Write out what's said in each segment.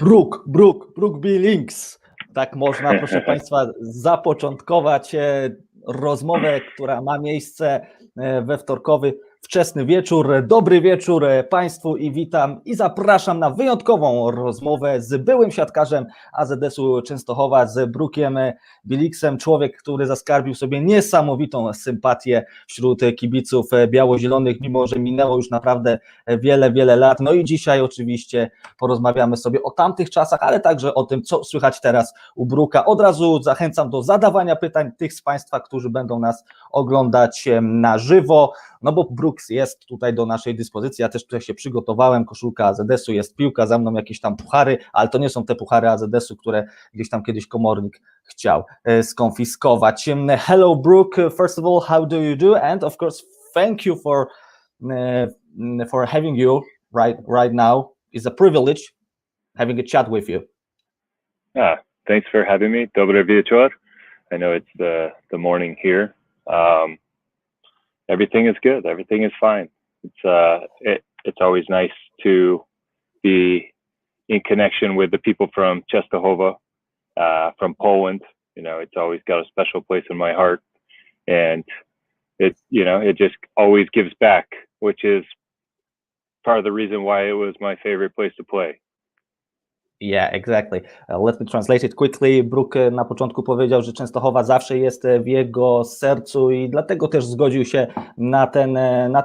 Brook Billings. Tak można, proszę Państwa, zapoczątkować rozmowę, która ma miejsce we wtorkowy wczesny wieczór. Dobry wieczór Państwu i witam i zapraszam na wyjątkową rozmowę z byłym siatkarzem AZS-u Częstochowa, z Brookiem Billingsem. Człowiek, który zaskarbił sobie niesamowitą sympatię wśród kibiców biało-zielonych, mimo że minęło już naprawdę wiele lat. No i dzisiaj oczywiście porozmawiamy sobie o tamtych czasach, ale także o tym, co słychać teraz u Brooka. Od razu zachęcam do zadawania pytań tych z Państwa, którzy będą nas oglądać na żywo, no bo Brooks jest tutaj do naszej dyspozycji. Ja też tutaj się przygotowałem, koszulka AZS-u, jest piłka, za mną jakieś tam puchary, ale to nie są te puchary AZS-u, które gdzieś tam kiedyś komornik chciał skonfiskować. Hello Brook, first of all, how do you do? And of course, thank you for having you right now. It's a privilege having a chat with you. Thanks for having me. Dobre wieczór. I know it's the morning here. Everything is good. Everything is fine. It's always nice to be in connection with the people from Częstochowa, from Poland. You know, it's always got a special place in my heart, and it just always gives back, which is part of the reason why it was my favorite place to play. Yeah, exactly. Let me translate it quickly. Brook na początku powiedział, że Częstochowa zawsze jest w jego sercu i dlatego też zgodził się na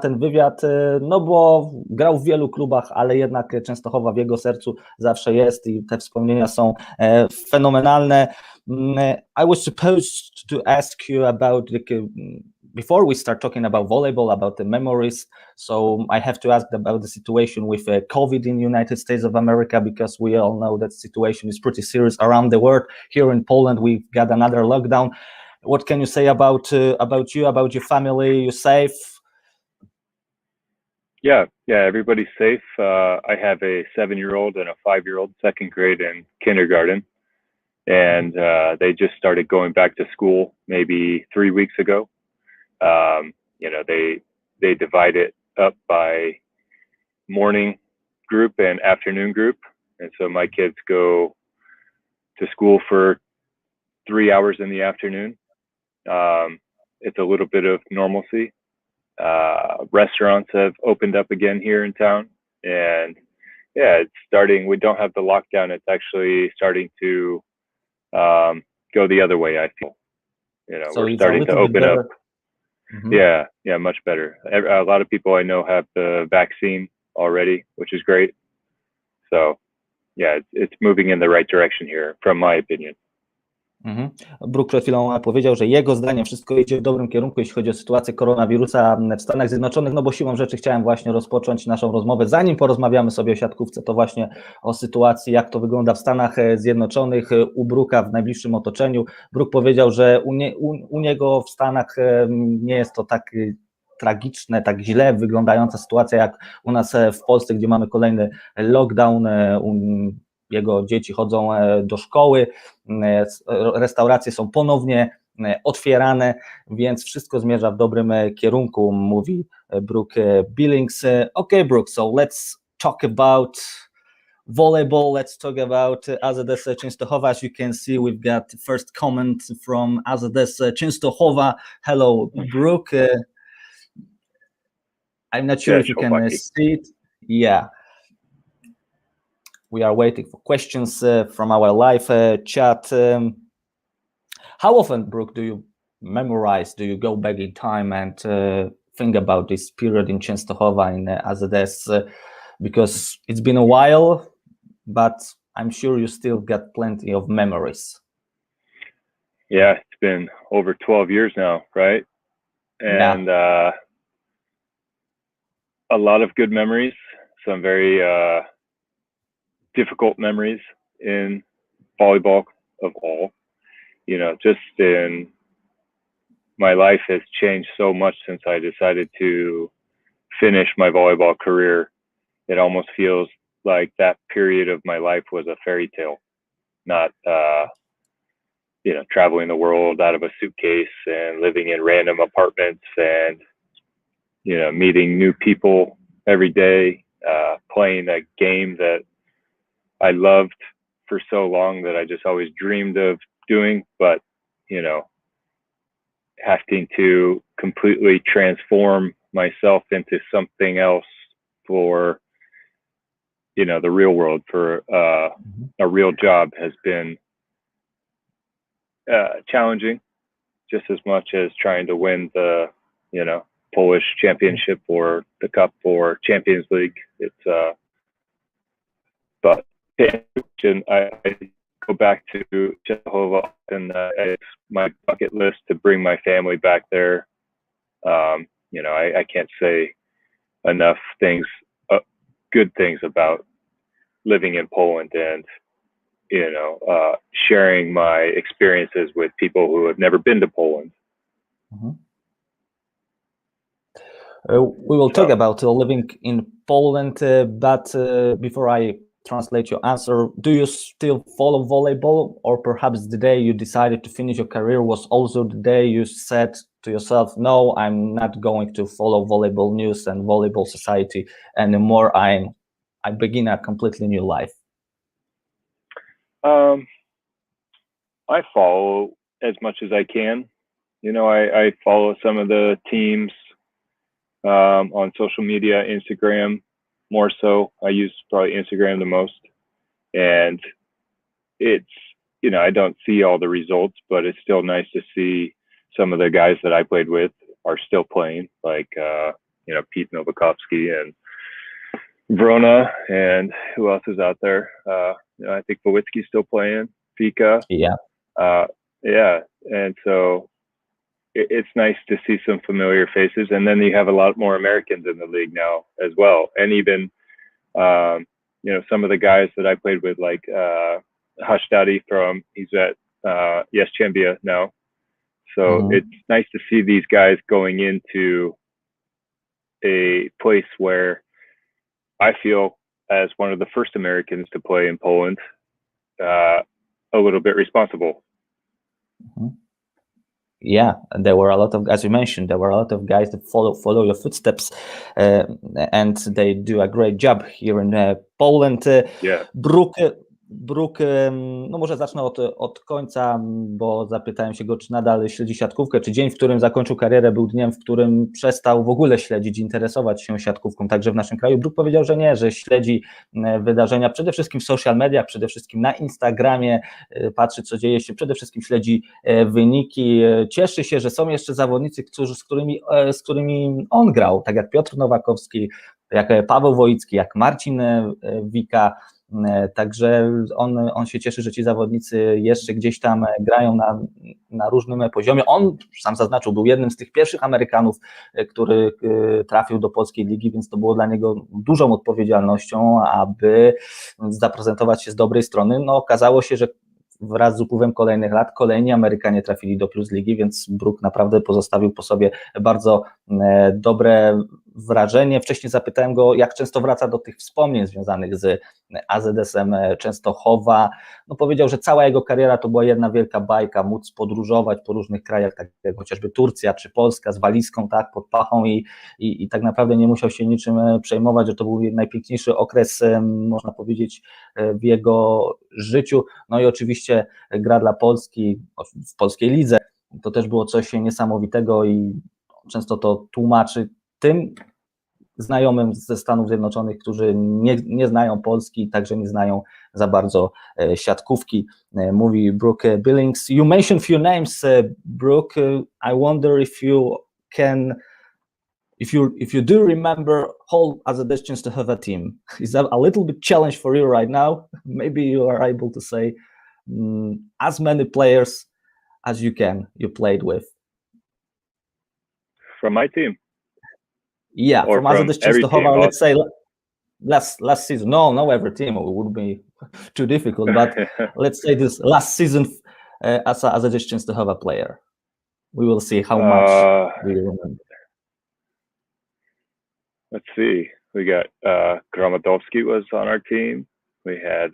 ten wywiad, no bo grał w wielu klubach, ale jednak Częstochowa w jego sercu zawsze jest i te wspomnienia są fenomenalne. I was supposed to ask you about before we start talking about volleyball, about the memories, so I have to ask about the situation with COVID in the United States of America, because we all know that situation is pretty serious around the world. Here in Poland, we've got another lockdown. What can you say about you, about your family? You safe? Yeah, everybody's safe. I have a 7-year-old and a 5-year-old, second grade and kindergarten, and they just started going back to school maybe 3 weeks ago. They divide it up by morning group and afternoon group, and so my kids go to school for 3 hours in the afternoon. It's a little bit of normalcy. Restaurants have opened up again here in town, and yeah, it's starting. We don't have the lockdown. It's actually starting to go the other way, I feel. So we're starting to open up. Mm-hmm. Yeah, much better. A lot of people I know have the vaccine already, which is great. So, yeah, it's moving in the right direction here, from my opinion. Brook przed chwilą powiedział, że jego zdaniem wszystko idzie w dobrym kierunku, jeśli chodzi o sytuację koronawirusa w Stanach Zjednoczonych, no bo siłą rzeczy chciałem właśnie rozpocząć naszą rozmowę, zanim porozmawiamy sobie o siatkówce, to właśnie o sytuacji, jak to wygląda w Stanach Zjednoczonych, u Brooka w najbliższym otoczeniu. Brook powiedział, że u niego w Stanach nie jest to tak tragiczne, tak źle wyglądająca sytuacja jak u nas w Polsce, gdzie mamy kolejny lockdown. Jego dzieci chodzą do szkoły, restauracje są ponownie otwierane, więc wszystko zmierza w dobrym kierunku, mówi Brook Billings. Okay, Brook, so let's talk about volleyball, let's talk about AZS-u Częstochowa. As you can see, we've got the first comment from AZS-u Częstochowa. Hello, Brook. I'm not sure if you can see it. Yeah. We are waiting for questions from our live chat. How often, Brook, do you memorize? Do you go back in time and think about this period in Częstochowa in AZS? Because it's been a while, but I'm sure you still got plenty of memories. Yeah, it's been over 12 years now, right? And a lot of good memories, some very difficult memories in volleyball of all. Just in my life has changed so much since I decided to finish my volleyball career. It almost feels like that period of my life was a fairy tale, not traveling the world out of a suitcase and living in random apartments and meeting new people every day, playing a game that I loved for so long that I just always dreamed of doing, but having to completely transform myself into something else for the real world, for a real job, has been challenging, just as much as trying to win the Polish championship or the cup or Champions League. It's but I go back to Częstochowa, and it's my bucket list to bring my family back there. I can't say enough things, good things about living in Poland, and sharing my experiences with people who have never been to Poland. Mm-hmm. We will talk about living in Poland, but before I translate your answer, do you still follow volleyball, or perhaps the day you decided to finish your career was also the day you said to yourself, no, I'm not going to follow volleyball news and volleyball society anymore, I begin a completely new life? I follow as much as I can. I follow some of the teams on social media, Instagram more so. I use probably Instagram the most, and it's I don't see all the results, but it's still nice to see some of the guys that I played with are still playing, like Pete Novakovsky and Vrona, and who else is out there? I think Bowicki's still playing, Fika. Yeah. And so it's nice to see some familiar faces, and then you have a lot more Americans in the league now as well, and even some of the guys that I played with, like Hashtadi he's at Jastrzębie now. So It's nice to see these guys going into a place where I feel, as one of the first Americans to play in Poland, a little bit responsible. Mm-hmm. Yeah, and there were a lot of, as you mentioned, there were a lot of guys that follow your footsteps, and they do a great job here in Poland. Yeah. Brook, no może zacznę od końca, bo zapytałem się go, czy nadal śledzi siatkówkę, czy dzień, w którym zakończył karierę, był dniem, w którym przestał w ogóle śledzić, interesować się siatkówką, także w naszym kraju. Brook powiedział, że nie, że śledzi wydarzenia przede wszystkim w social mediach, przede wszystkim na Instagramie, patrzy, co dzieje się, przede wszystkim śledzi wyniki, cieszy się, że są jeszcze zawodnicy, z którymi on grał, tak jak Piotr Nowakowski, jak Paweł Wojicki, jak Marcin Wika. Także on się cieszy, że ci zawodnicy jeszcze gdzieś tam grają na różnym poziomie. On, sam zaznaczył, był jednym z tych pierwszych Amerykanów, który trafił do polskiej ligi, więc to było dla niego dużą odpowiedzialnością, aby zaprezentować się z dobrej strony. No, okazało się, że wraz z upływem kolejnych lat kolejni Amerykanie trafili do Plus Ligi, więc Brook naprawdę pozostawił po sobie bardzo dobre wrażenie. Wcześniej zapytałem go, jak często wraca do tych wspomnień związanych z AZS-em Częstochowa. No, powiedział, że cała jego kariera to była jedna wielka bajka, móc podróżować po różnych krajach, tak jak chociażby Turcja czy Polska, z walizką, tak, pod pachą i tak naprawdę nie musiał się niczym przejmować, że to był najpiękniejszy okres, można powiedzieć, w jego życiu. No i oczywiście gra dla Polski w polskiej lidze, to też było coś niesamowitego i często to tłumaczy tym znajomym ze Stanów Zjednoczonych, którzy nie znają Polski, także nie znają za bardzo siatkówki. Mówi Brook Billings. You mentioned few names, Brook. I wonder if you can, if you do remember whole AZS Częstochowa team. Is that a little bit challenge for you right now? Maybe you are able to say as many players as you played with. From my team? Yeah, or from AZS Częstochowa, let's say last season. No, every team, it would be too difficult, but let's say this last season as a AZS Częstochowa player. We will see how much we remember. Let's see. We got Gromadowski was on our team. We had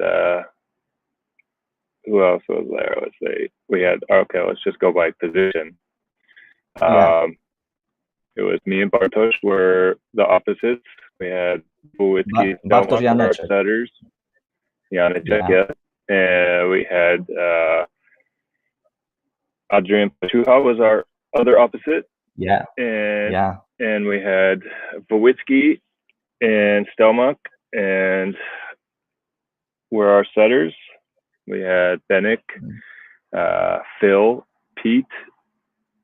who else was there? Let's see. We had let's just go by position. It was me and Bartosz were the opposites. We had Bowicki, our setters. Janicek, and we had Adrian Pachuha was our other opposite. And we had Wojcicki and Stelmach, and were our setters. We had Benek, Phil, Pete,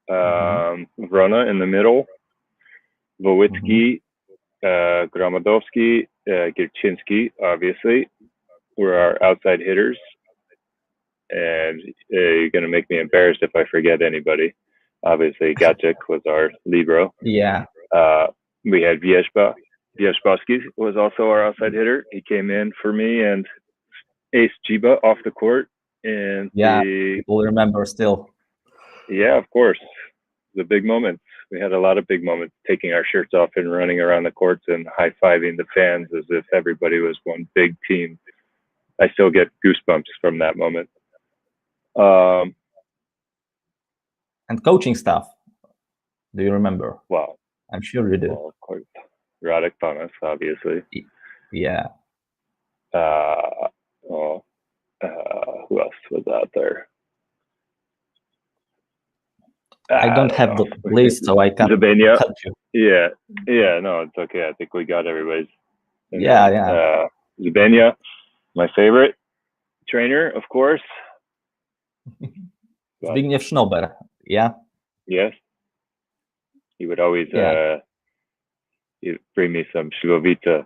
Vrona in the middle, Wojcicki, Gromadowski, Gierczynski, obviously, were our outside hitters. And you're going to make me embarrassed if I forget anybody. Obviously, Gacek was our libero. We had Wierzbowski was also our outside hitter. He came in for me and Ace Jiba off the court. And people remember still. Yeah, of course. The big moments. We had a lot of big moments, taking our shirts off and running around the courts and high-fiving the fans as if everybody was one big team. I still get goosebumps from that moment. And coaching staff, do you remember? Wow. I'm sure you do. Well, of course. Radek Panas, obviously. Yeah. Who else was out there? I don't have the list, so I can't help you. Yeah, no, it's okay. I think we got everybody's. Zbigniew, my favorite trainer, of course. Zbigniew Schnober, Yes. He would always he'd bring me some Śliwowice.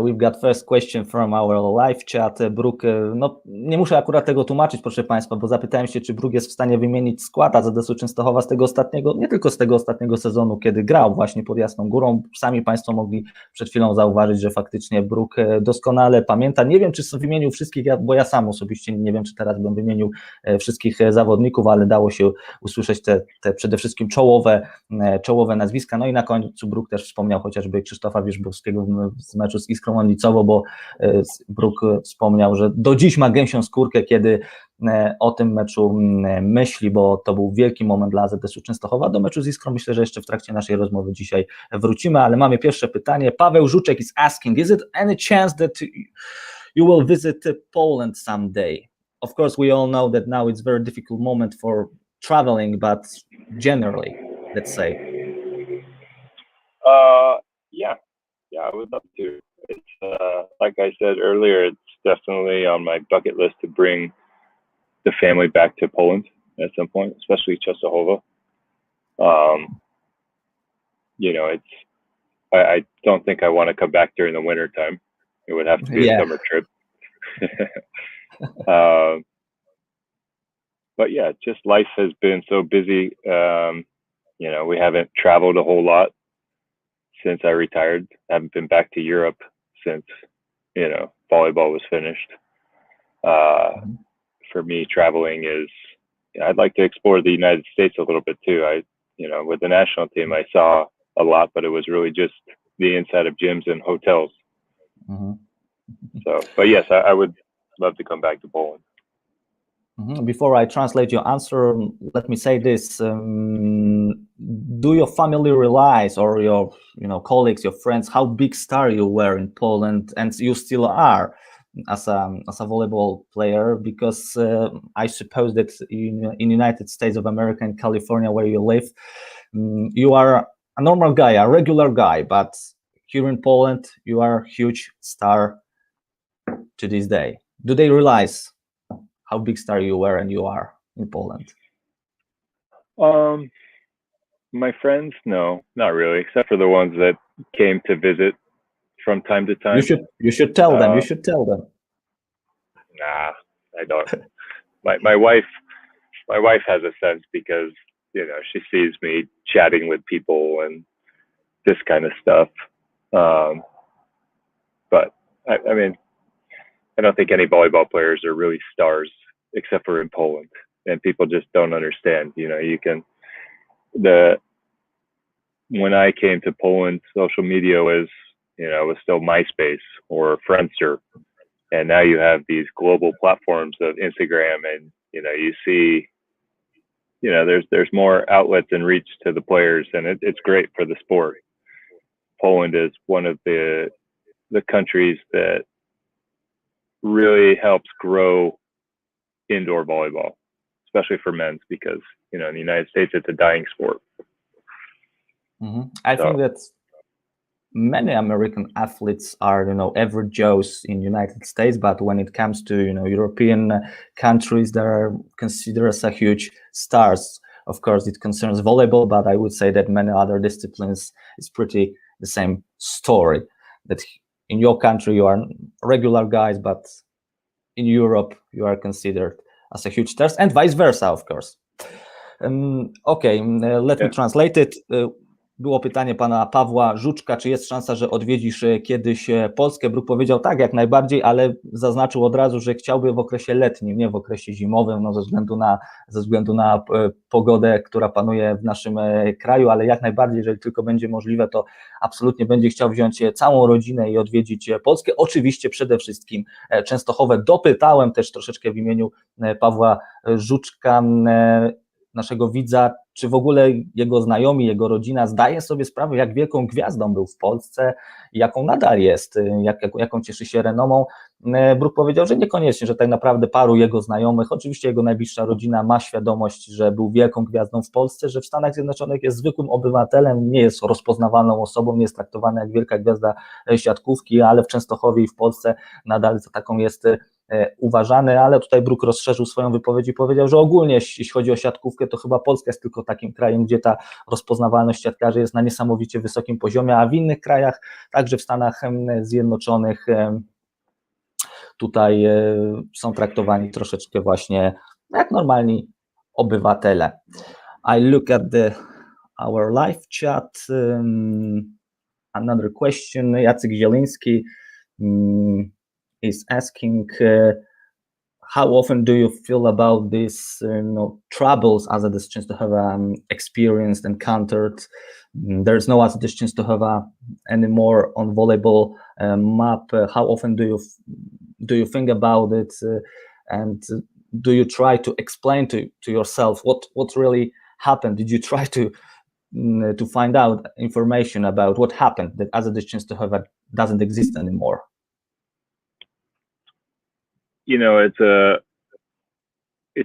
We've got first question from our live chat. Brook, no nie muszę akurat tego tłumaczyć, proszę Państwa, bo zapytałem się, czy Brook jest w stanie wymienić skład AZS-u Częstochowa z tego ostatniego, nie tylko z tego ostatniego sezonu, kiedy grał właśnie pod Jasną Górą. Sami Państwo mogli przed chwilą zauważyć, że faktycznie Brook doskonale pamięta. Nie wiem, czy wymienił wszystkich, bo ja sam osobiście nie wiem, czy teraz bym wymienił wszystkich zawodników, ale dało się usłyszeć te przede wszystkim czołowe nazwiska. No i na końcu Brook też wspomniał chociażby Krzysztofa Wierzbowskiego z meczu z Iskrą Onicowo, bo Brook wspomniał, że do dziś ma gęsią skórkę, kiedy o tym meczu myśli, bo to był wielki moment dla AZS-u Częstochowa. Do meczu z Iskrą myślę, że jeszcze w trakcie naszej rozmowy dzisiaj wrócimy, ale mamy pierwsze pytanie. Paweł Żuczek is asking, is it any chance that you will visit Poland someday? Of course, we all know that now it's a very difficult moment for traveling, but generally, let's say. Yeah, I would love to. It's like I said earlier, it's definitely on my bucket list to bring the family back to Poland at some point, especially Częstochowa. I don't think I want to come back during the winter time. It would have to be a summer trip. But yeah, just life has been so busy. We haven't traveled a whole lot since I retired. I haven't been back to Europe since, volleyball was finished. For me, traveling is, I'd like to explore the United States a little bit too. With the national team, I saw a lot, but it was really just the inside of gyms and hotels. So, but yes, I would love to come back to Poland. Before I translate your answer, let me say this. Do your family realize, or your colleagues, your friends, how big star you were in Poland, and you still are as a volleyball player? Because I suppose that in United States of America, in California, where you live, you are a normal guy, a regular guy, but here in Poland, you are a huge star to this day. Do they realize how big star you were and you are in Poland? My friends, no, not really, except for the ones that came to visit from time to time. You should tell them. You should tell them. Nah, I don't. My wife has a sense, because she sees me chatting with people and this kind of stuff. But I mean, I don't think any volleyball players are really stars, except for in Poland, and people just don't understand. When I came to Poland, social media was still MySpace or Friendster, and now you have these global platforms of Instagram, and you see, there's more outlets and reach to the players, and it's great for the sport. Poland is one of the countries that really helps grow indoor volleyball, especially for men's, because in the United States it's a dying sport. I think that many American athletes are, average Joes in United States, but when it comes to, European countries, they are considered as a huge stars. Of course, it concerns volleyball, but I would say that many other disciplines is pretty the same story. That in your country you are regular guys, but in Europe you are considered as a huge stars, and vice versa, of course. Let me translate it. Było pytanie pana Pawła Żuczka, czy jest szansa, że odwiedzisz kiedyś Polskę? Brook powiedział tak, jak najbardziej, ale zaznaczył od razu, że chciałby w okresie letnim, nie w okresie zimowym, ze względu na pogodę, która panuje w naszym kraju, ale jak najbardziej, jeżeli tylko będzie możliwe, to absolutnie będzie chciał wziąć całą rodzinę i odwiedzić Polskę. Oczywiście przede wszystkim Częstochowę. Dopytałem też troszeczkę w imieniu Pawła Żuczka, naszego widza, czy w ogóle jego znajomi, jego rodzina zdaje sobie sprawę, jak wielką gwiazdą był w Polsce, jaką nadal jest, jaką cieszy się renomą. Brook powiedział, że niekoniecznie, że tak naprawdę paru jego znajomych, oczywiście jego najbliższa rodzina ma świadomość, że był wielką gwiazdą w Polsce, że w Stanach Zjednoczonych jest zwykłym obywatelem, nie jest rozpoznawalną osobą, nie jest traktowany jak wielka gwiazda siatkówki, ale w Częstochowie i w Polsce nadal za taką jest uważany, ale tutaj Brook rozszerzył swoją wypowiedź i powiedział, że ogólnie jeśli chodzi o siatkówkę, to chyba Polska jest tylko takim krajem, gdzie ta rozpoznawalność siatkarzy jest na niesamowicie wysokim poziomie, a w innych krajach, także w Stanach Zjednoczonych, tutaj są traktowani troszeczkę właśnie jak normalni obywatele. I look at our live chat. Another question. Jacek Zieliński is asking, how often do you feel about these troubles AZS Częstochowa experienced, encountered? There's no AZS Częstochowa anymore on volleyball map. How often do you think about it, and do you try to explain to yourself what really happened? Did you try to find out information about what happened, that AZS Częstochowa doesn't exist anymore? It's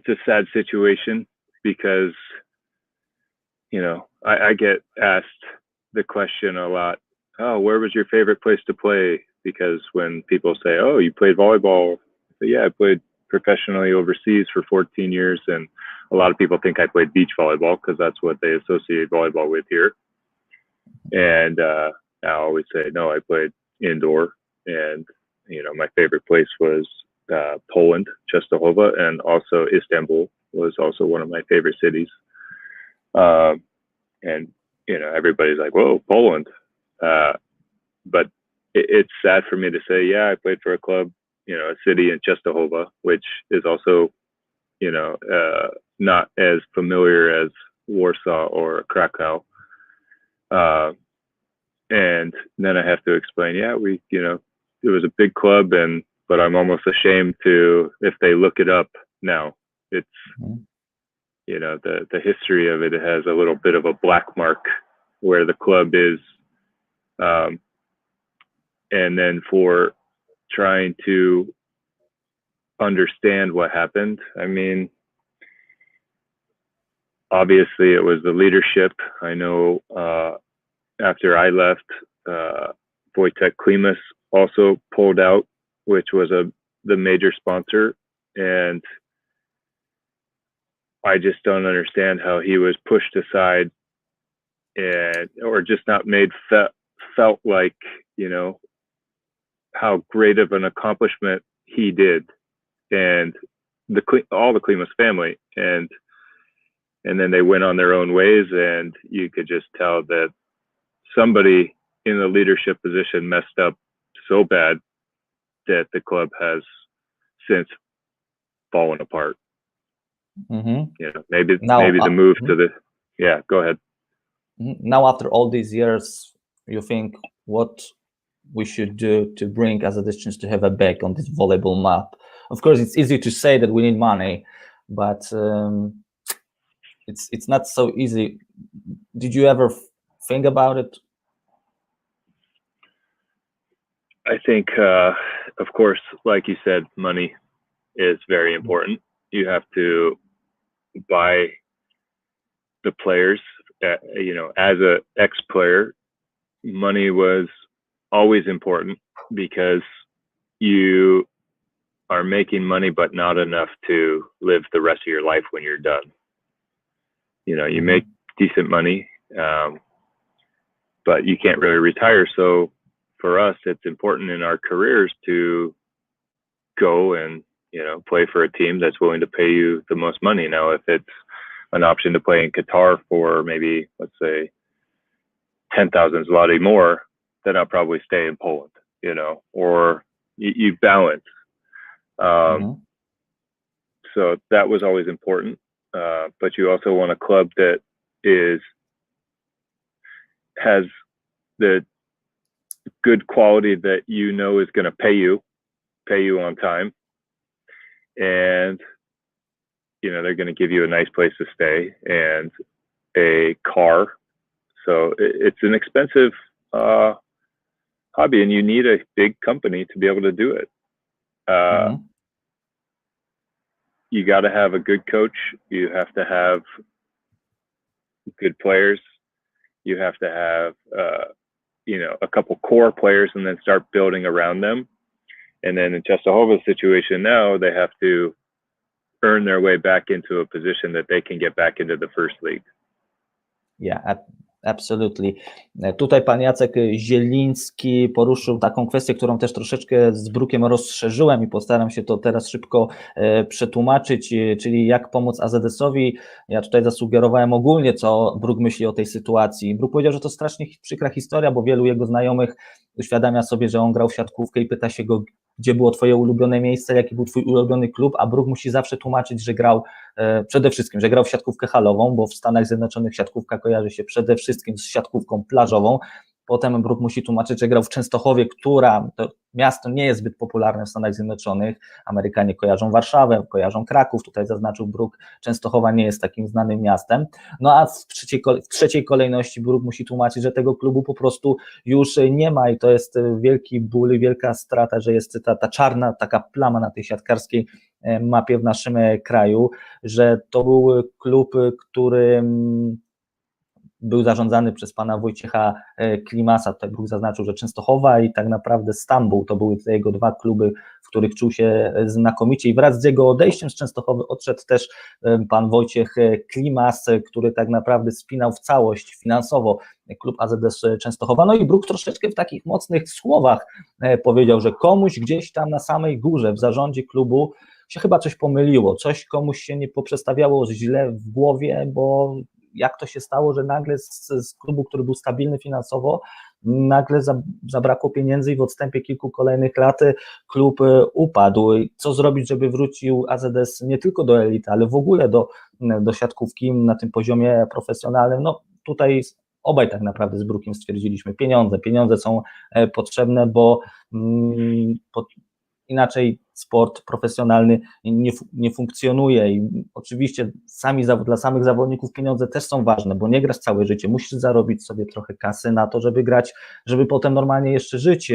a sad situation, because I get asked the question a lot, oh, where was your favorite place to play? Because when people say, oh, you played volleyball, I say, yeah, I played professionally overseas for 14 years, and a lot of people think I played beach volleyball because that's what they associate volleyball with here. And I always say, no, I played indoor, and my favorite place was Poland, Częstochowa, and also Istanbul was also one of my favorite cities. And everybody's like, whoa, Poland. But it's sad for me to say, yeah, I played for a club, a city in Częstochowa, which is also, not as familiar as Warsaw or Krakow. And then I have to explain, yeah, it was a big club, but I'm almost ashamed if they look it up now, it's, the history of it has a little bit of a black mark where the club is. And then for trying to understand what happened, I mean, obviously it was the leadership. I know after I left, Wojtek Klimas also pulled out, which was the major sponsor, and I just don't understand how he was pushed aside or just not made felt like, how great of an accomplishment he did, and all the Klimas family, and then they went on their own ways, and you could just tell that somebody in the leadership position messed up so bad that the club has since fallen apart. Maybe the move to go ahead. Now, after all these years, you think what we should do to bring AZS Częstochowa back on this volleyball map? Of course, it's easy to say that we need money, but it's not so easy. Did you ever think about it? I think, of course, like you said, money is very important. You have to buy the players. As an ex-player, money was always important because you are making money, but not enough to live the rest of your life when you're done. You make decent money, but you can't really retire. So for us, it's important in our careers to go and, play for a team that's willing to pay you the most money. Now, if it's an option to play in Qatar for maybe, let's say, 10,000 zloty more, then I'll probably stay in Poland, or you balance. So that was always important. But you also want a club that has the good quality that is going to pay you on time, and they're going to give you a nice place to stay and a car. So it's an expensive hobby, and you need a big company to be able to do it. You got to have a good coach. You have to have good players. You have to have, a couple core players, and then start building around them. And then in Częstochowa's situation now, they have to earn their way back into a position that they can get back into the first league. Yeah, absolutely. Tutaj pan Jacek Zieliński poruszył taką kwestię, którą też troszeczkę z Brookiem rozszerzyłem i postaram się to teraz szybko przetłumaczyć, czyli jak pomóc AZS-owi. Ja tutaj zasugerowałem ogólnie, co Brook myśli o tej sytuacji. Brook powiedział, że to strasznie przykra historia, bo wielu jego znajomych uświadamia sobie, że on grał w siatkówkę i pyta się go, gdzie było twoje ulubione miejsce, jaki był twój ulubiony klub, a Brook musi zawsze tłumaczyć, że grał przede wszystkim, że grał w siatkówkę halową, bo w Stanach Zjednoczonych siatkówka kojarzy się przede wszystkim z siatkówką plażową. Potem Brook musi tłumaczyć, że grał w Częstochowie, to miasto nie jest zbyt popularne w Stanach Zjednoczonych. Amerykanie kojarzą Warszawę, kojarzą Kraków, tutaj zaznaczył Brook, Częstochowa nie jest takim znanym miastem. No a w trzeciej kolejności Brook musi tłumaczyć, że tego klubu po prostu już nie ma i to jest wielki ból i wielka strata, że jest ta czarna taka plama na tej siatkarskiej mapie w naszym kraju, że to był klub, który był zarządzany przez pana Wojciecha Klimasa. Tutaj Brook zaznaczył, że Częstochowa i tak naprawdę Stambuł to były te jego dwa kluby, w których czuł się znakomicie i wraz z jego odejściem z Częstochowy odszedł też pan Wojciech Klimas, który tak naprawdę spinał w całość finansowo klub AZS Częstochowa. No i Brook troszeczkę w takich mocnych słowach powiedział, że komuś gdzieś tam na samej górze w zarządzie klubu się chyba coś pomyliło, coś komuś się nie poprzestawiało źle w głowie, bo jak to się stało, że nagle z klubu, który był stabilny finansowo, nagle zabrakło pieniędzy i w odstępie kilku kolejnych lat klub upadł. Co zrobić, żeby wrócił AZS nie tylko do elity, ale w ogóle do siatkówki na tym poziomie profesjonalnym? No tutaj obaj tak naprawdę z Brookiem stwierdziliśmy, pieniądze są potrzebne, bo inaczej sport profesjonalny nie funkcjonuje i oczywiście dla samych zawodników pieniądze też są ważne, bo nie grasz całe życie, musisz zarobić sobie trochę kasy na to, żeby grać, żeby potem normalnie jeszcze żyć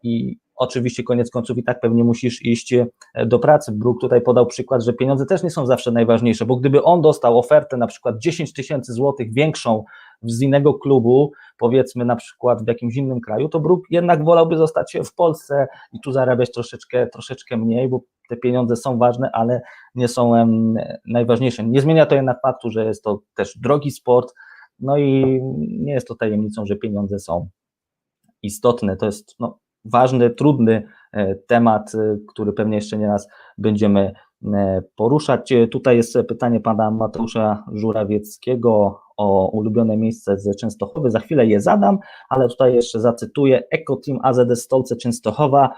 i oczywiście koniec końców i tak pewnie musisz iść do pracy. Brook tutaj podał przykład, że pieniądze też nie są zawsze najważniejsze, bo gdyby on dostał ofertę na przykład 10 000 złotych większą z innego klubu, powiedzmy na przykład w jakimś innym kraju, to Brook jednak wolałby zostać w Polsce i tu zarabiać troszeczkę mniej, bo te pieniądze są ważne, ale nie są najważniejsze. Nie zmienia to jednak faktu, że jest to też drogi sport, no i nie jest to tajemnicą, że pieniądze są istotne. To jest ważny, trudny temat, który pewnie jeszcze nie raz będziemy poruszać. Tutaj jest pytanie pana Mateusza Żurawieckiego o ulubione miejsce z Częstochowy. Za chwilę je zadam, ale tutaj jeszcze zacytuję Eco Team AZS Stolce Częstochowa.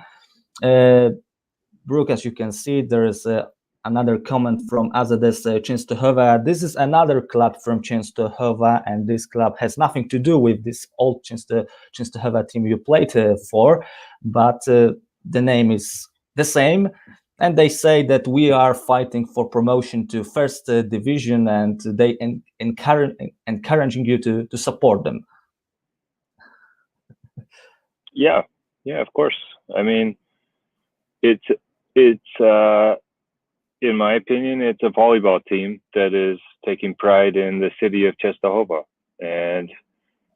Brook, as you can see, there is another comment from AZS Częstochowa. This is another club from Częstochowa, and this club has nothing to do with this old Częstochowa team you played for, but the name is the same. And they say that we are fighting for promotion to first division, and they encouraging you to support them. Yeah, Yeah, of course. I mean, it's in my opinion, it's a volleyball team that is taking pride in the city of Częstochowa. And,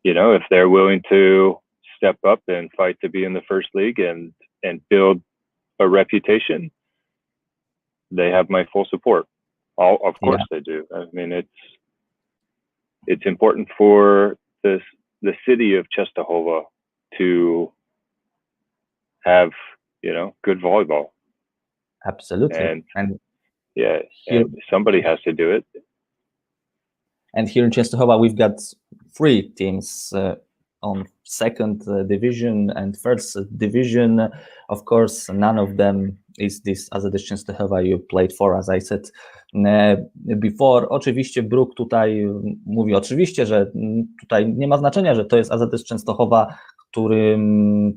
you know, if they're willing to step up and fight to be in the first league and build a reputation, they have my full support. Of course they do. I mean, it's important for the city of Częstochowa to have, you know, good volleyball. Absolutely. And somebody has to do it. And here in Częstochowa, we've got 3 teams on second division and first division. Of course, none of them is this AZS Częstochowa you played for, as I said before. Oczywiście Brook tutaj mówi oczywiście, że tutaj nie ma znaczenia, że to jest AZS Częstochowa,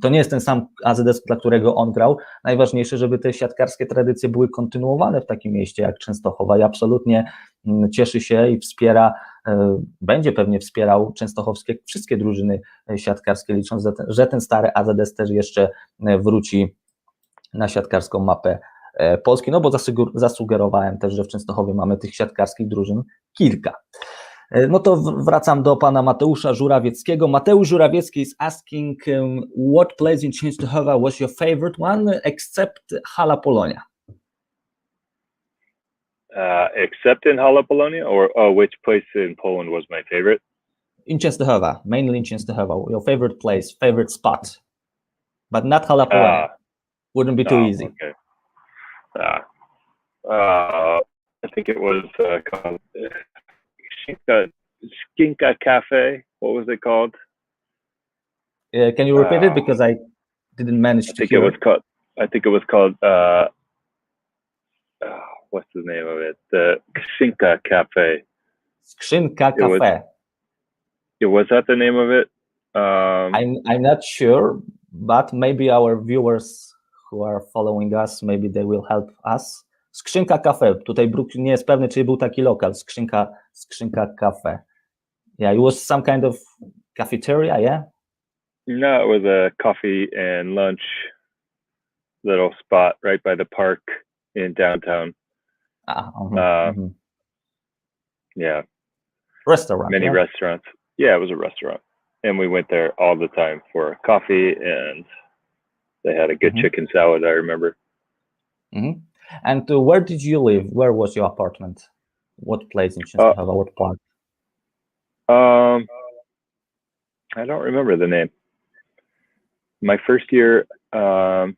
to nie jest ten sam AZS, dla którego on grał. Najważniejsze, żeby te siatkarskie tradycje były kontynuowane w takim mieście jak Częstochowa i absolutnie cieszy się i wspiera, będzie pewnie wspierał częstochowskie wszystkie drużyny siatkarskie, licząc, że ten stary AZS też jeszcze wróci na siatkarską mapę Polski, no bo zasugerowałem też, że w Częstochowie mamy tych siatkarskich drużyn kilka. No to wracam do pana Mateusza Żurawieckiego. Mateusz Żurawiecki is asking what place in Częstochowa was your favorite one except Hala Polonia? Except in Hala Polonia, or which place in Poland was my favorite? In Częstochowa, mainly in Częstochowa. Your favorite place, favorite spot, but not Hala Polonia. Wouldn't be too easy. Okay. I think it was called Skinka Cafe. What was it called? Can you repeat it, because I didn't manage to hear it. I think it was called what's the name of it? The Skrzynka Cafe. Skrzynka Cafe. Was that the name of it? I'm not sure, but maybe our viewers who are following us, maybe they will help us. Skrzynka Cafe. Tutaj Brook nie jest pewny, czy był taki lokal. Skrzynka Cafe. Yeah, it was some kind of cafeteria, yeah? No, it was a coffee and lunch little spot right by the park in downtown. Yeah. Restaurant. Many restaurants. Yeah, it was a restaurant. And we went there all the time for coffee, and they had a good chicken salad, I remember. And where did you live? Where was your apartment? What place in Częstochowa? What part? I don't remember the name. My first year, I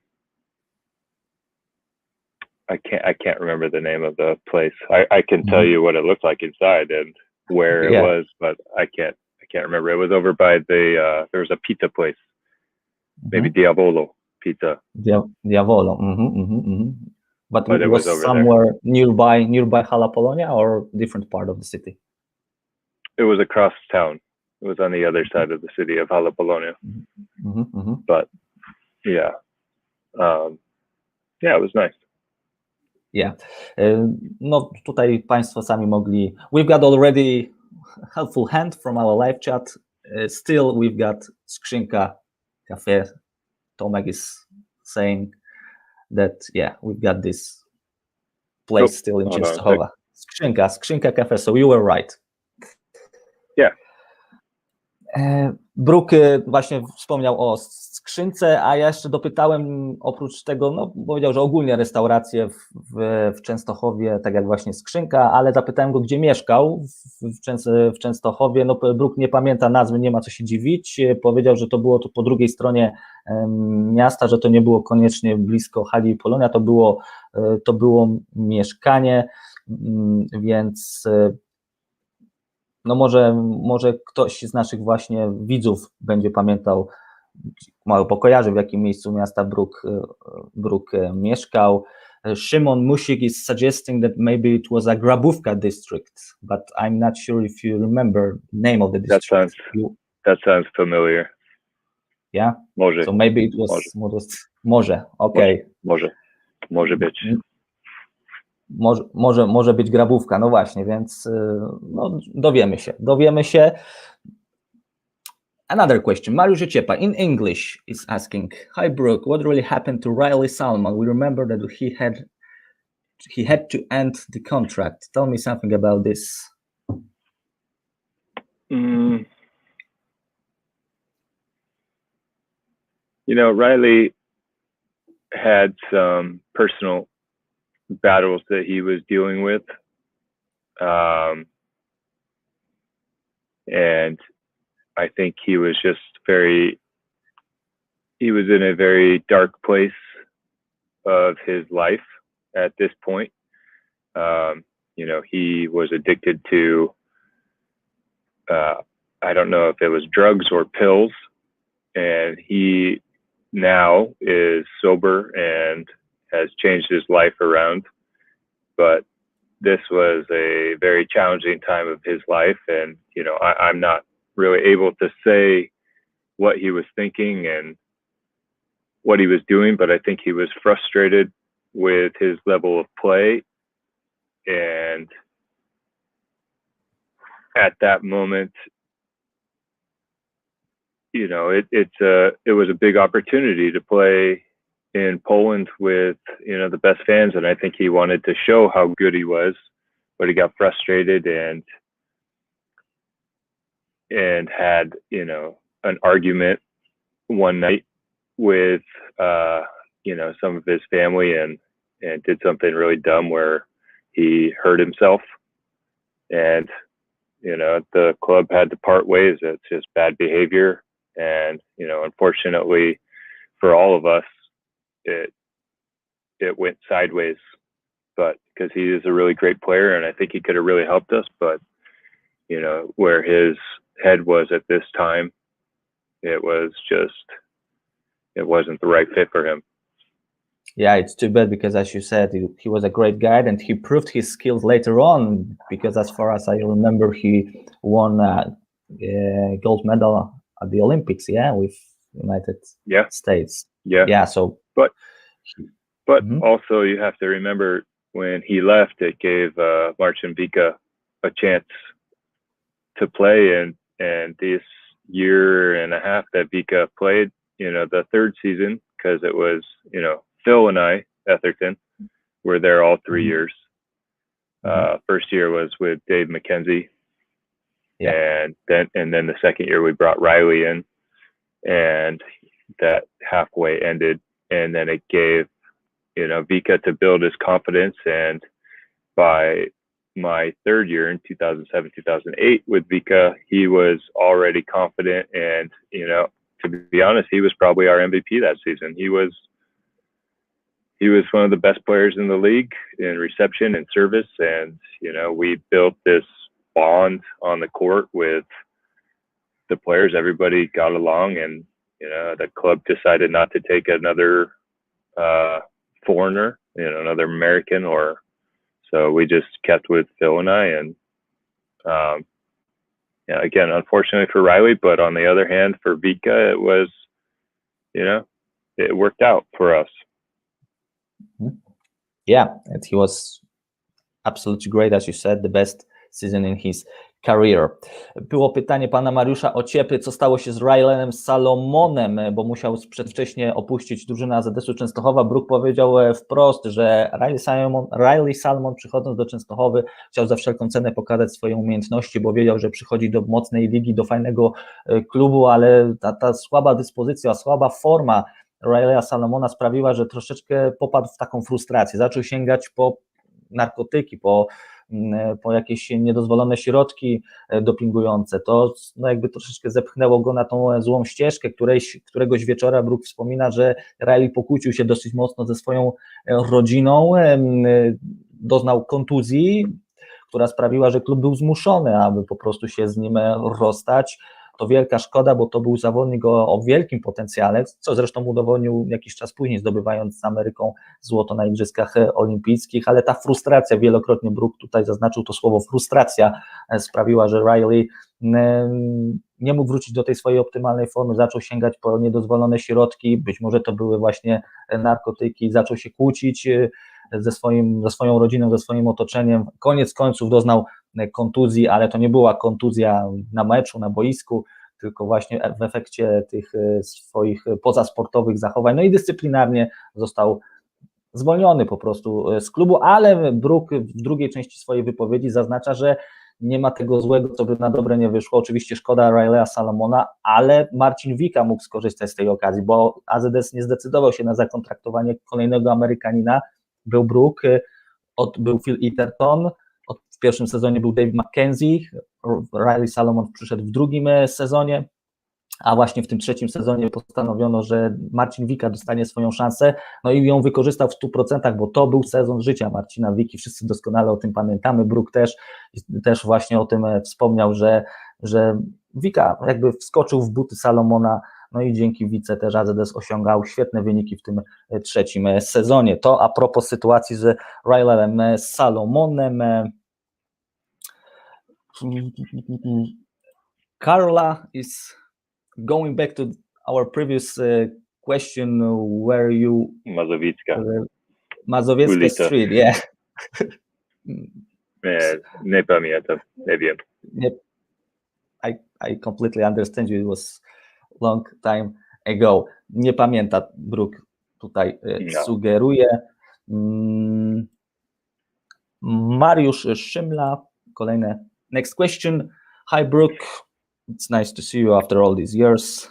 can't remember the name of the place. I can tell you what it looked like inside and where it was, but I can't remember. It was over by there was a pizza place, maybe Diavolo Pizza. Diavolo. But it was somewhere nearby Hala Polonia, or different part of the city? It was across town. It was on the other side of the city of Hala Polonia. But yeah, it was nice. Yeah. No tutaj Państwo sami mogli. We've got already helpful hand from our live chat. Still we've got Skrzynka Cafe. Tomek is saying that, yeah, we've got this place still in Częstochowa. Skrzynka Cafe, so you were right. Yeah. Brook właśnie wspomniał o skrzynce, a ja jeszcze dopytałem, oprócz tego, no powiedział, że ogólnie restauracje w Częstochowie, tak jak właśnie skrzynka, ale zapytałem go, gdzie mieszkał w Częstochowie. No Brook nie pamięta nazwy, nie ma co się dziwić. Powiedział, że to było to po drugiej stronie miasta, że to nie było koniecznie blisko Hali i Polonia, to było mieszkanie, więc no może ktoś z naszych właśnie widzów będzie pamiętał, pokojarzy, w jakim miejscu miasta Brook mieszkał. Szymon Musik is suggesting that maybe it was a Grabówka district, but I'm not sure if you remember the name of the district. That sounds familiar. Yeah? Może. So maybe it was może. Okay. Może być. Może być Grabówka, no właśnie, więc no, dowiemy się. Another question. Mariusz Ociepa in English is asking, "Hi Brook, what really happened to Riley Salmon? We remember that he had to end the contract. Tell me something about this." You know, Riley had some personal battles that he was dealing with. And I think he was in a very dark place of his life at this point. You know, he was addicted to, I don't know if it was drugs or pills, and he now is sober and has changed his life around. But this was a very challenging time of his life, and you know, I'm not really able to say what he was thinking and what he was doing, but I think he was frustrated with his level of play, and at that moment, you know, it was a big opportunity to play in Poland with, you know, the best fans, and I think he wanted to show how good he was, but he got frustrated and had, you know, an argument one night with you know, some of his family, and did something really dumb where he hurt himself, and you know, the club had to part ways. It's just bad behavior, and you know, unfortunately for all of us, it went sideways, but because he is a really great player, and I think he could have really helped us, but you know, where his head was at this time, it wasn't the right fit for him. Yeah, it's too bad because, as you said, he was a great guy, and he proved his skills later on. Because as far as I remember, he won a gold medal at the Olympics. Yeah, with United States. Yeah. So, but also you have to remember when he left, it gave Marcin Vika a chance to play, and this year and a half that Vika played, you know, the third season, because it was, you know, Phil and I, Etherton, were there all 3 years. First year was with Dave McKenzie, and then the second year we brought Riley in, and that halfway ended, and then it gave, you know, Vika to build his confidence, and by my third year in 2007, 2008 with Vika, he was already confident, and you know, to be honest, he was probably our MVP that season. He was one of the best players in the league in reception and service, and you know, we built this bond on the court with the players. Everybody got along, and you know, the club decided not to take another foreigner, you know, another American, or so we just kept with Phil and I, and yeah, again, unfortunately for Riley, but on the other hand, for Vika, it was, you know, it worked out for us. Yeah, and he was absolutely great, as you said, the best season in his career. Było pytanie pana Mariusza Ociepy, co stało się z Rileyem Salomonem, bo musiał przedwcześnie opuścić drużynę AZS-u Częstochowa. Brook powiedział wprost, że Riley Salmon, przychodząc do Częstochowy, chciał za wszelką cenę pokazać swoje umiejętności, bo wiedział, że przychodzi do mocnej ligi, do fajnego klubu, ale ta słaba dyspozycja, słaba forma Rileya Salomona sprawiła, że troszeczkę popadł w taką frustrację. Zaczął sięgać po narkotyki, po jakieś niedozwolone środki dopingujące. To no jakby troszeczkę zepchnęło go na tą złą ścieżkę. Któregoś wieczora Brook wspomina, że Riley pokłócił się dosyć mocno ze swoją rodziną, doznał kontuzji, która sprawiła, że klub był zmuszony, aby po prostu się z nim rozstać. To wielka szkoda, bo to był zawodnik o wielkim potencjale, co zresztą udowodnił jakiś czas później, zdobywając z Ameryką złoto na Igrzyskach Olimpijskich, ale ta frustracja, wielokrotnie Brook tutaj zaznaczył to słowo frustracja, sprawiła, że Riley nie mógł wrócić do tej swojej optymalnej formy, zaczął sięgać po niedozwolone środki, być może to były właśnie narkotyki, zaczął się kłócić ze swoją rodziną, ze swoim otoczeniem. Koniec końców doznał kontuzji, ale to nie była kontuzja na meczu, na boisku, tylko właśnie w efekcie tych swoich pozasportowych zachowań, no i dyscyplinarnie został zwolniony po prostu z klubu, ale Brook w drugiej części swojej wypowiedzi zaznacza, że nie ma tego złego, co by na dobre nie wyszło. Oczywiście szkoda Rileya Salomona, ale Marcin Wika mógł skorzystać z tej okazji, bo AZS nie zdecydował się na zakontraktowanie kolejnego Amerykanina. Był Brook, był Phil Eaterton, w pierwszym sezonie był Dave McKenzie, Riley Salomon przyszedł w drugim sezonie, a właśnie w tym trzecim sezonie postanowiono, że Marcin Wika dostanie swoją szansę, no i ją wykorzystał w 100%, bo to był sezon życia Marcina Wiki, wszyscy doskonale o tym pamiętamy, Brook też właśnie o tym wspomniał, że Wika jakby wskoczył w buty Salomona, no i dzięki Wice też AZS osiągał świetne wyniki w tym trzecim sezonie. To a propos sytuacji z Rileyem Salomonem. Carola is going back to our previous question, where you Mazowiecka Street, yeah. Nie pamiętam, nie wiem. I completely understand you, it was long time ago. Nie pamięta, Brook tutaj sugeruje. Mariusz Szymla, kolejne. Next question. Hi Brook, it's nice to see you after all these years.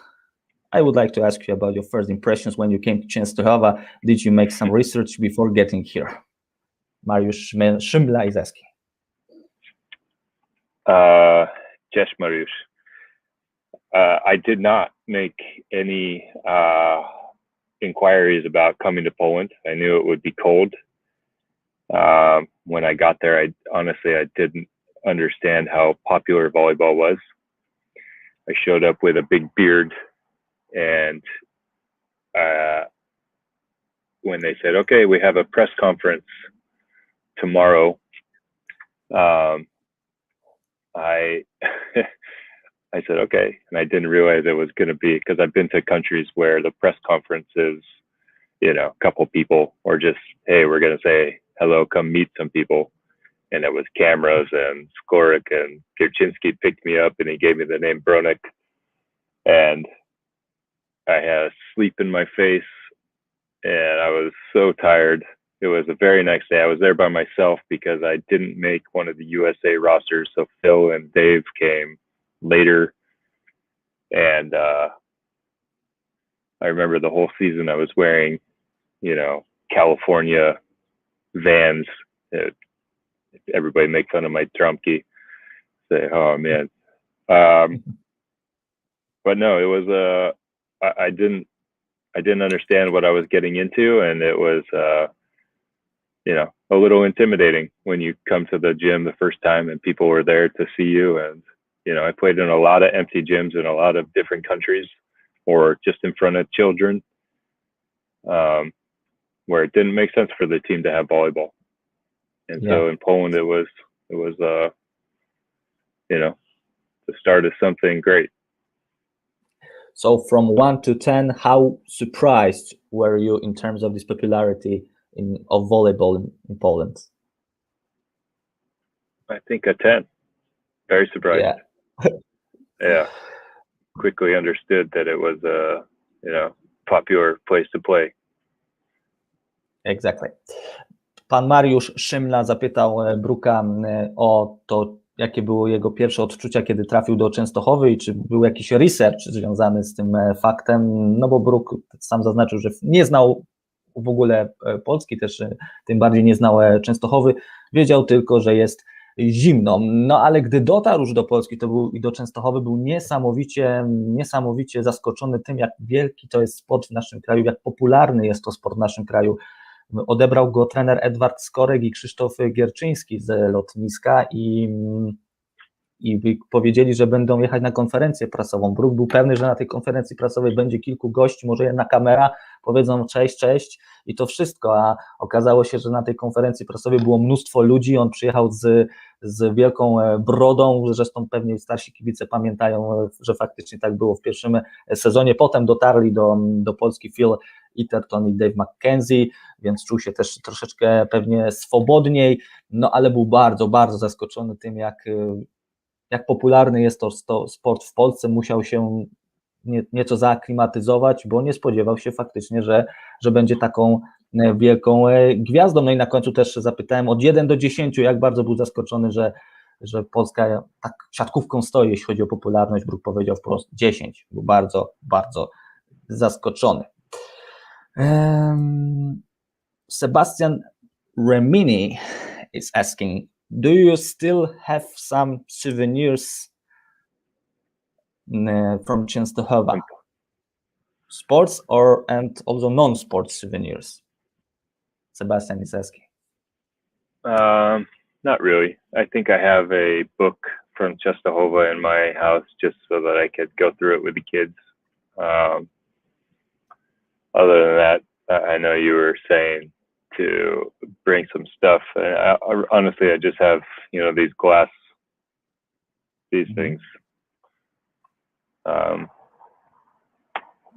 I would like to ask you about your first impressions when you came to Częstochowa. Did you make some research before getting here? Mariusz Szymla is asking. Cześć, Mariusz. I did not make any inquiries about coming to Poland. I knew it would be cold. When I got there, I didn't understand how popular volleyball was. I showed up with a big beard, and when they said, okay, we have a press conference tomorrow, I said, okay. And I didn't realize it was going to be, because I've been to countries where the press conference is, a couple people, or just, hey, we're going to say hello, come meet some people. And it was cameras, and Skorik and Kierczynski picked me up and he gave me the name Bronek. And I had sleep in my face and I was so tired. It was a very nice day. I was there by myself because I didn't make one of the USA rosters. So Phil and Dave came later. And I remember the whole season I was wearing, California Vans. Everybody make fun of my Trumke. Say, oh man. But no, it was I didn't understand what I was getting into, and it was a little intimidating when you come to the gym the first time and people were there to see you. And I played in a lot of empty gyms in a lot of different countries, or just in front of children, where it didn't make sense for the team to have volleyball. And so in Poland, it was the start of something great. So from 1 to 10, how surprised were you in terms of this popularity of volleyball in Poland? I think a 10. Very surprised. Yeah. Yeah. Quickly understood that it was a popular place to play. Exactly. Pan Mariusz Szymla zapytał Brooka o to, jakie było jego pierwsze odczucia, kiedy trafił do Częstochowy i czy był jakiś research związany z tym faktem, no bo Brook sam zaznaczył, że nie znał w ogóle Polski, też tym bardziej nie znał Częstochowy, wiedział tylko, że jest zimno, no ale gdy dotarł już do Polski i do Częstochowy, był niesamowicie zaskoczony tym, jak wielki to jest sport w naszym kraju, jak popularny jest to sport w naszym kraju. Odebrał go trener Edward Skorek i Krzysztof Gierczyński z lotniska i powiedzieli, że będą jechać na konferencję prasową. Brook był pewny, że na tej konferencji prasowej będzie kilku gości, może jedna kamera, powiedzą cześć, cześć i to wszystko, a okazało się, że na tej konferencji prasowej było mnóstwo ludzi, on przyjechał z wielką brodą, zresztą pewnie starsi kibice pamiętają, że faktycznie tak było w pierwszym sezonie, potem dotarli do Polski Phil Eaterton i Dave McKenzie, więc czuł się też troszeczkę pewnie swobodniej, no ale był bardzo, bardzo zaskoczony tym, jak popularny jest to sport w Polsce, musiał się nieco zaaklimatyzować, bo nie spodziewał się faktycznie, że będzie taką wielką gwiazdą. No i na końcu też zapytałem od 1 do 10, jak bardzo był zaskoczony, że Polska tak siatkówką stoi, jeśli chodzi o popularność. Brook powiedział wprost 10. Był bardzo, bardzo zaskoczony. Sebastian Remini is asking, do you still have some souvenirs from Częstochowa? Sports and also non-sports souvenirs? Sebastian is asking. Not really. I think I have a book from Częstochowa in my house just so that I could go through it with the kids. Other than that, I know you were saying to bring some stuff. And honestly, I just have, these things.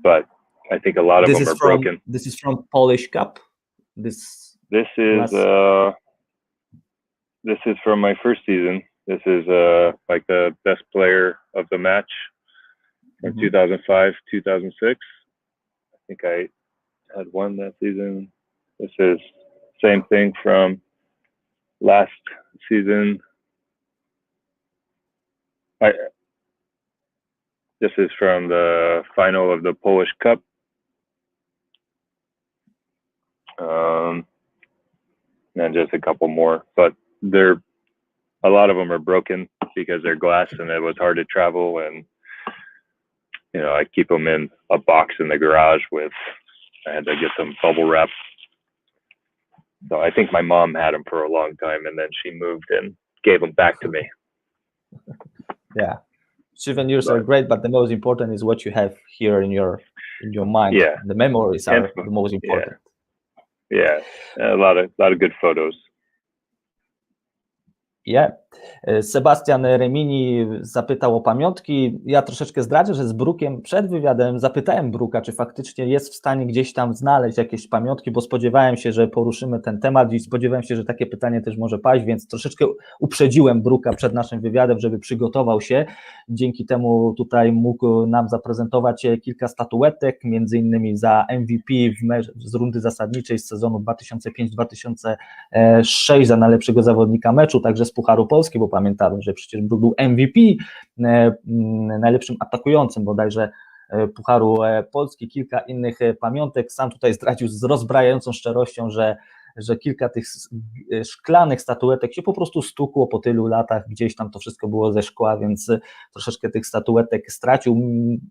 But I think a lot of them are broken. This is from Polish Cup. This is from my first season. This is like the best player of the match from 2005, 2006. I think I had won that season. This is same thing from last season. This is from the final of the Polish Cup. And just a couple more, but a lot of them are broken because they're glass and it was hard to travel. And, I keep them in a box in the garage I had to get them bubble wrap. So I think my mom had them for a long time and then she moved and gave them back to me. Yeah. Souvenirs are great, but the most important is what you have here in your mind. Yeah. The memories are the most important. Yeah. A lot of good photos. Yeah. Sebastian Remini zapytał o pamiątki. Ja troszeczkę zdradzę, że z Brookiem przed wywiadem zapytałem Brooka, czy faktycznie jest w stanie gdzieś tam znaleźć jakieś pamiątki, bo spodziewałem się, że poruszymy ten temat i spodziewałem się, że takie pytanie też może paść, więc troszeczkę uprzedziłem Brooka przed naszym wywiadem, żeby przygotował się. Dzięki temu tutaj mógł nam zaprezentować kilka statuetek, między innymi za MVP z rundy zasadniczej z sezonu 2005-2006 za najlepszego zawodnika meczu, także z Pucharu Polski, bo pamiętamy, że przecież był MVP, najlepszym atakującym bodajże Pucharu Polski, kilka innych pamiątek. Sam tutaj zdradził z rozbrajającą szczerością, że kilka tych szklanych statuetek się po prostu stukło po tylu latach, gdzieś tam to wszystko było ze szkła, więc troszeczkę tych statuetek stracił.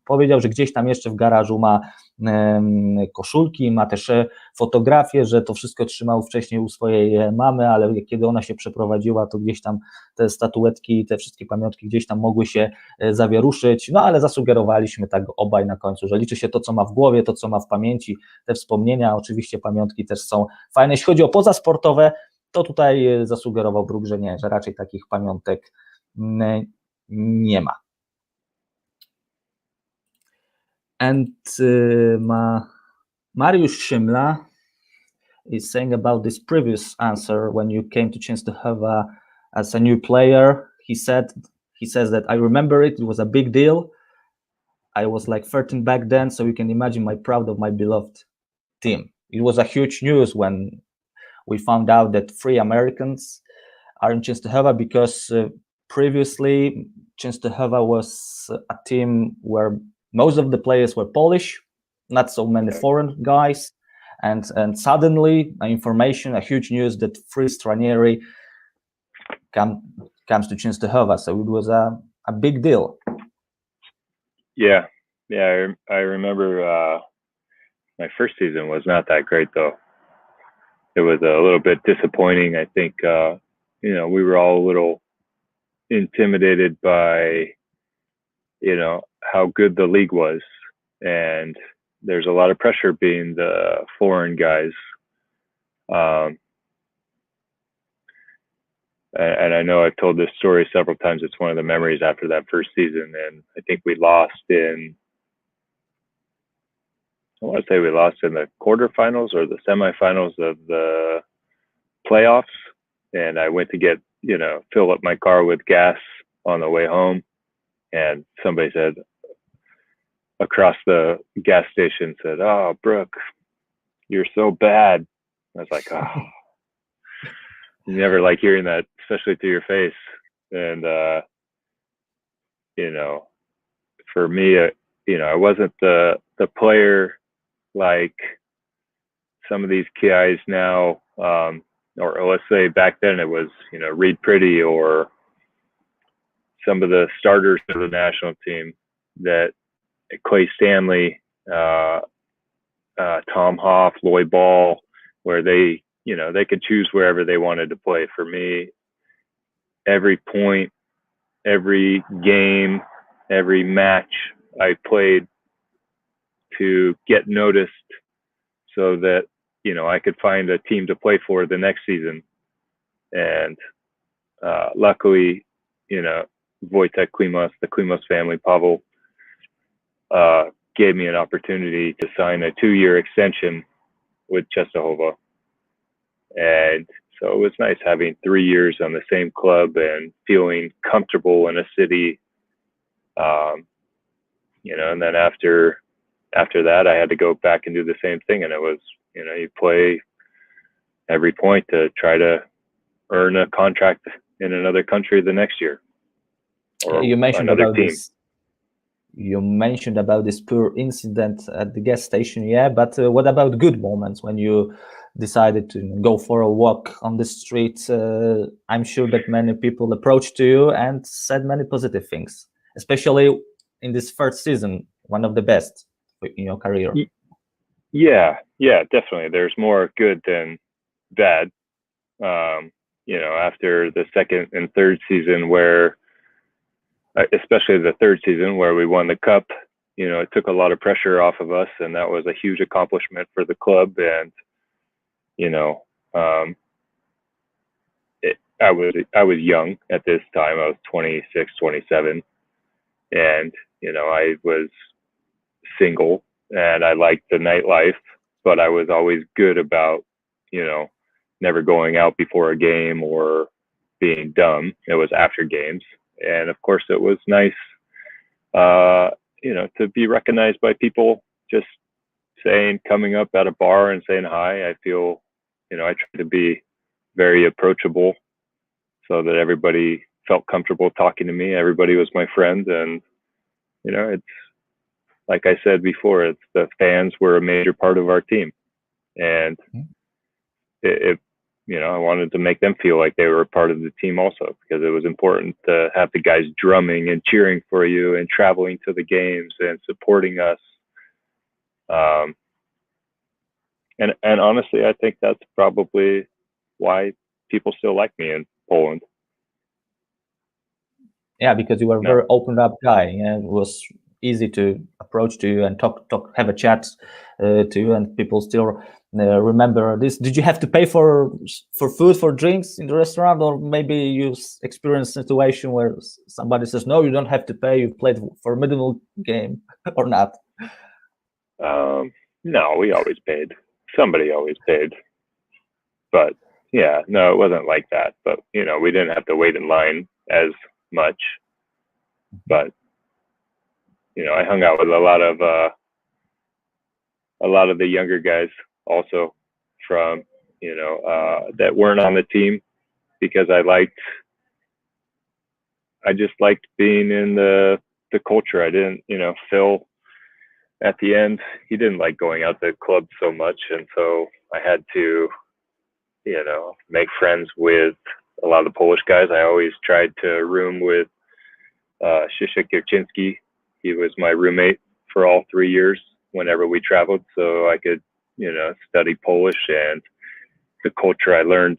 Powiedział, że gdzieś tam jeszcze w garażu ma koszulki, ma też fotografię, że to wszystko trzymał wcześniej u swojej mamy, ale kiedy ona się przeprowadziła, to gdzieś tam te statuetki, te wszystkie pamiątki gdzieś tam mogły się zawieruszyć, no ale zasugerowaliśmy tak obaj na końcu, że liczy się to, co ma w głowie, to, co ma w pamięci, te wspomnienia, oczywiście pamiątki też są fajne. Jeśli chodzi o pozasportowe, to tutaj zasugerował Brook, że nie, że raczej takich pamiątek nie ma. And Mariusz Szymla is saying about this previous answer when you came to Częstochowa as a new player. He says that I remember it was a big deal. I was like 13 back then, so you can imagine my proud of my beloved team. It was a huge news when we found out that 3 Americans are in Częstochowa because previously Częstochowa was a team where most of the players were Polish, not so many foreign guys, and suddenly a huge news that 3 stranieri comes to Częstochowa, so it was a big deal. Yeah, I remember my first season was not that great though. It was a little bit disappointing. I think we were all a little intimidated by how good the league was, and there's a lot of pressure being the foreign guys. And I know I've told this story several times. It's one of the memories after that first season, and I think we lost in the quarterfinals or the semifinals of the playoffs. And I went to fill up my car with gas on the way home, and somebody said across the gas station said, "Oh, Brook, you're so bad." I was like, "Oh, you never like hearing that, especially to your face." And you know, for me, I wasn't the player like some of these guys now, or let's say back then it was, Reed Pretty or some of the starters of the national team, that Clay Stanley, Tom Hoff, Lloyd Ball, where they could choose wherever they wanted to play. For me, every point, every game, every match I played to get noticed so that, I could find a team to play for the next season. And luckily, Wojtek Klimas, the Klimas family, Pavel, gave me an opportunity to sign a 2-year extension with Częstochowa. And so it was nice having 3 years on the same club and feeling comfortable in a city. And then after that, I had to go back and do the same thing. And it was, you play every point to try to earn a contract in another country the next year. Or you mentioned another about team. this. You mentioned about this poor incident at the gas station, yeah. But what about good moments when you decided to go for a walk on the street? I'm sure that many people approached to you and said many positive things, especially in this first season, one of the best in your career. Yeah, definitely. There's more good than bad. After the second and third season, where especially the third season where we won the cup, it took a lot of pressure off of us, and that was a huge accomplishment for the club. And I was young at this time. I was 26, 27, and I was single, and I liked the nightlife, but I was always good about never going out before a game or being dumb. It was after games. And of course, it was nice, to be recognized by people just coming up at a bar and saying hi. I feel, I try to be very approachable so that everybody felt comfortable talking to me. Everybody was my friend. And, it's like I said before, the fans were a major part of our team. And I wanted to make them feel like they were a part of the team also, because it was important to have the guys drumming and cheering for you and traveling to the games and supporting us. And honestly, I think that's probably why people still like me in Poland. Yeah, because you were a very open up guy, and it was easy to approach to you and talk, have a chat to you, and people still remember this. Did you have to pay for food, for drinks in the restaurant, or maybe you experienced a situation where somebody says, no, you don't have to pay, you played a formidable game, or not? No, we always paid. Somebody always paid. But yeah, no, it wasn't like that. But, we didn't have to wait in line as much. But, I hung out with a lot of the younger guys also from, that weren't on the team, because I just liked being in the culture. I didn't, Phil, at the end, he didn't like going out to clubs so much. And so I had to, make friends with a lot of the Polish guys. I always tried to room with Krzysztof Kierczynski. He was my roommate for all 3 years whenever we traveled, so I could, study Polish and the culture. I learned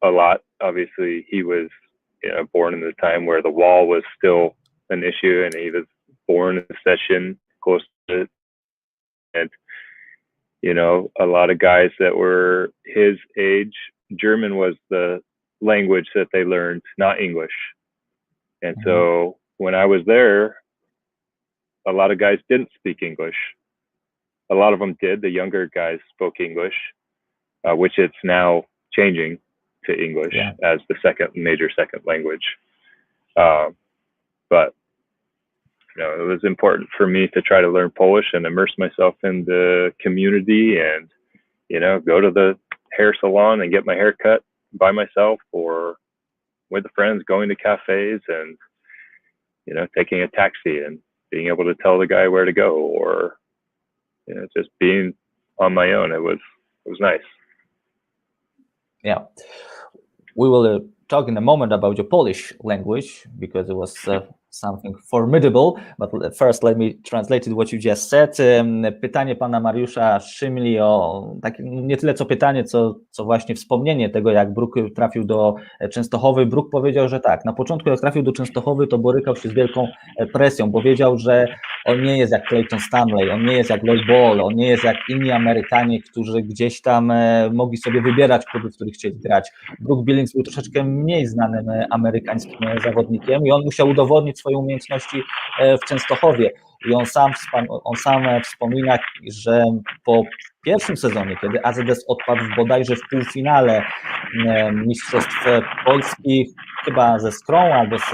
a lot. Obviously, he was, born in the time where the wall was still an issue, and he was born in a session close to it. And, a lot of guys that were his age, German was the language that they learned, not English. And so when I was there, a lot of guys didn't speak English. A lot of them did. The younger guys spoke English, which it's now changing to English as the second language. but it was important for me to try to learn Polish and immerse myself in the community and, go to the hair salon and get my hair cut by myself or with friends, going to cafes and, taking a taxi and being able to tell the guy where to go or, just being on my own. It was nice. Yeah. We will talk in a moment about your Polish language because it was something formidable, but first let me translate what you just said. Pytanie pana Mariusza Szymli o takie, nie tyle co pytanie, co właśnie wspomnienie tego, jak Brook trafił do Częstochowy. Brook powiedział, że tak, na początku jak trafił do Częstochowy, to borykał się z wielką presją, bo wiedział, że on nie jest jak Clayton Stanley, on nie jest jak Lloyd Ball, on nie jest jak inni Amerykanie, którzy gdzieś tam mogli sobie wybierać kluby, w których chcieli grać. Brook Billings był troszeczkę mniej znanym amerykańskim zawodnikiem i on musiał udowodnić swoje umiejętności w Częstochowie. I on sam wspomina, że po pierwszym sezonie, kiedy AZS odpadł bodajże w półfinale Mistrzostw Polskich, chyba ze Skrą albo z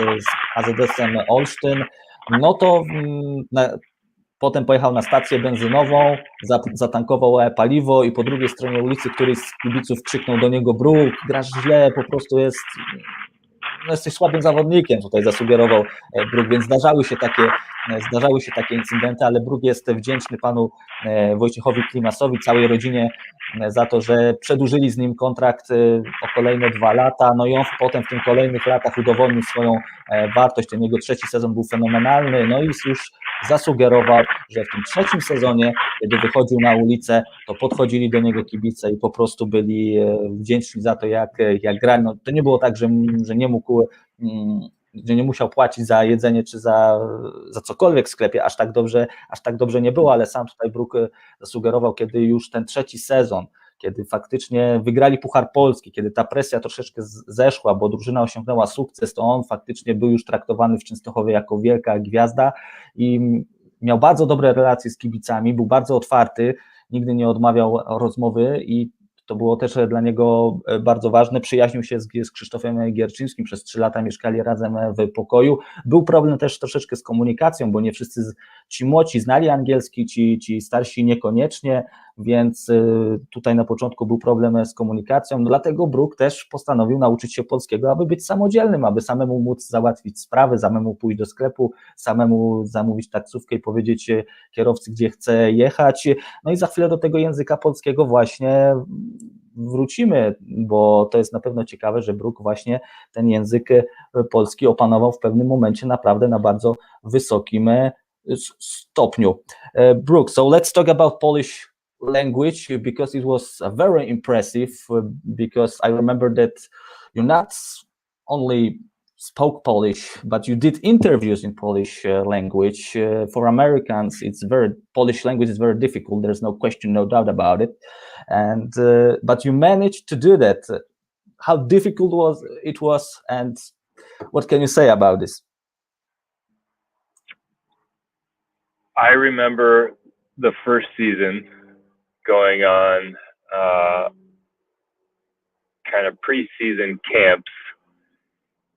AZS-em Olsztyn, no to potem pojechał na stację benzynową, zatankował paliwo i po drugiej stronie ulicy któryś z kibiców krzyknął do niego: Brook, grasz źle, po prostu jesteś słabym zawodnikiem, tutaj zasugerował Brook, więc zdarzały się takie incydenty, ale Brook jest wdzięczny panu Wojciechowi Klimasowi, całej rodzinie za to, że przedłużyli z nim kontrakt o kolejne 2 lata, no i on potem w tych kolejnych latach udowodnił swoją wartość, ten jego trzeci sezon był fenomenalny, no i już zasugerował, że w tym trzecim sezonie, kiedy wychodził na ulicę, to podchodzili do niego kibice i po prostu byli wdzięczni za to, jak grali. No, to nie było tak, że nie musiał płacić za jedzenie czy za cokolwiek w sklepie, aż tak dobrze nie było, ale sam tutaj Brook zasugerował, kiedy już ten trzeci sezon, kiedy faktycznie wygrali Puchar Polski, kiedy ta presja troszeczkę zeszła, bo drużyna osiągnęła sukces, to on faktycznie był już traktowany w Częstochowie jako wielka gwiazda i miał bardzo dobre relacje z kibicami, był bardzo otwarty, nigdy nie odmawiał rozmowy i to było też dla niego bardzo ważne. Przyjaźnił się z Krzysztofem Gierczyńskim, przez 3 lata mieszkali razem w pokoju. Był problem też troszeczkę z komunikacją, bo nie wszyscy ci młodzi znali angielski, ci starsi niekoniecznie, więc tutaj na początku był problem z komunikacją, dlatego Brook też postanowił nauczyć się polskiego, aby być samodzielnym, aby samemu móc załatwić sprawy, samemu pójść do sklepu, samemu zamówić taksówkę i powiedzieć kierowcy, gdzie chce jechać. No i za chwilę do tego języka polskiego właśnie wrócimy, bo to jest na pewno ciekawe, że Brook właśnie ten język polski opanował w pewnym momencie naprawdę na bardzo wysokim stopniu. Brook, so let's talk about Polish language because it was very impressive, because I remember that you not only spoke Polish, but you did interviews in Polish language. For Americans, Polish language is very difficult. There's no question, no doubt about it. And but you managed to do that. How difficult it was, and what can you say about this? I remember the first season going on kind of preseason camps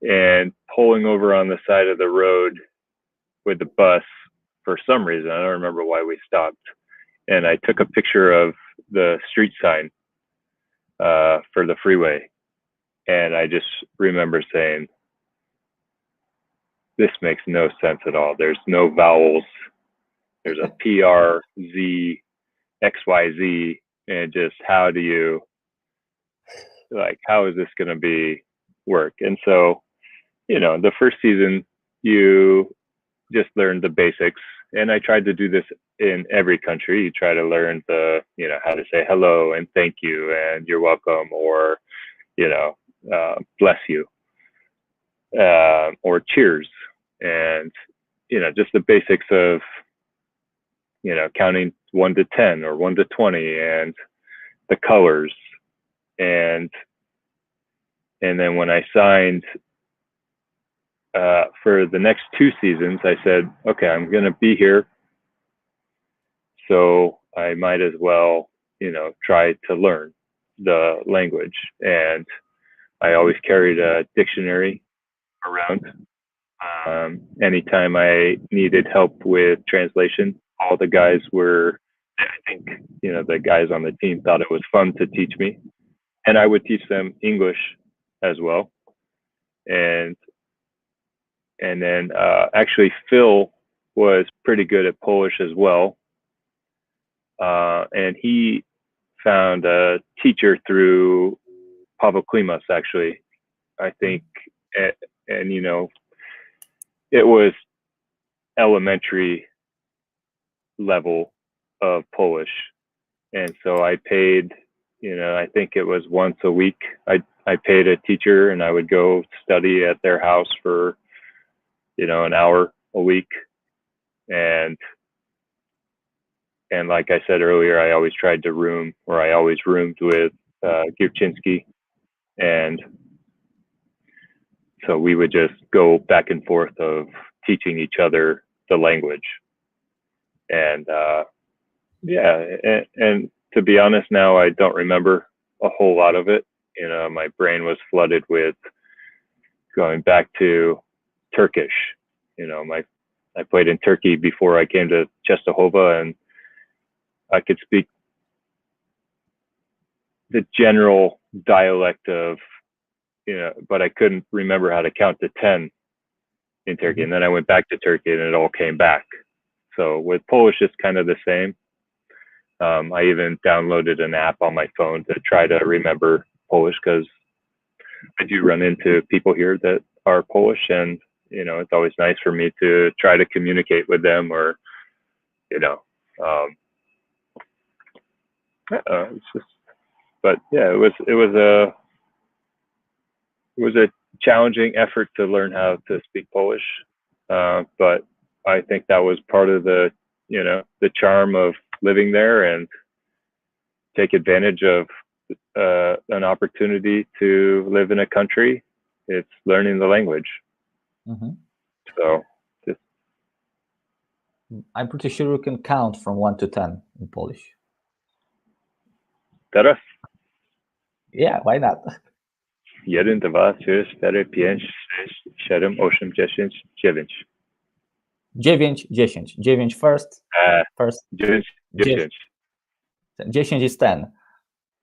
and pulling over on the side of the road with the bus for some reason. I don't remember why we stopped. And I took a picture of the street sign for the freeway. And I just remember saying, this makes no sense at all. There's no vowels. There's a PR, Z, XYZ, and just how is this going to work? And so, the first season, you just learn the basics. And I tried to do this in every country. You try to learn how to say hello and thank you and you're welcome, or, bless you, or cheers. And, just the basics of, counting 1 to 10 or 1 to 20 and the colors. And then when I signed for the next 2 seasons, I said, okay, I'm going to be here, so I might as well, try to learn the language. And I always carried a dictionary around. Anytime I needed help with translation, all the guys were, I think, the guys on the team thought it was fun to teach me, and I would teach them English as well. And then actually Phil was pretty good at Polish as well. And he found a teacher through Paweł Klimas, actually, I think. And it was elementary level of Polish. And so I paid, I think it was once a week. I paid a teacher, and I would go study at their house for, an hour a week. And like I said earlier, I always tried to room, or I always roomed with Gierczynski. And so we would just go back and forth of teaching each other the language. And and to be honest, now I don't remember a whole lot of it. My brain was flooded with going back to Turkish. I played in Turkey before I came to Częstochowa, and I could speak the general dialect of, but I couldn't remember how to count to 10 in Turkey. And then I went back to Turkey, and it all came back. So with Polish, it's kind of the same. I even downloaded an app on my phone to try to remember Polish, because I do run into people here that are Polish, and it's always nice for me to try to communicate with them, or it's just, but yeah, it was a challenging effort to learn how to speak Polish, but I think that was part of the charm of living there, and take advantage of an opportunity to live in a country. It's learning the language. Mm-hmm. So I'm pretty sure you can count from 1 to 10 in Polish. Teraz? Yeah, why not? 1, 2, 3, 4, 5, 6, 7, 8, 10, 9. 9, 10. 9 first. First. 9, 10. 10 is 10.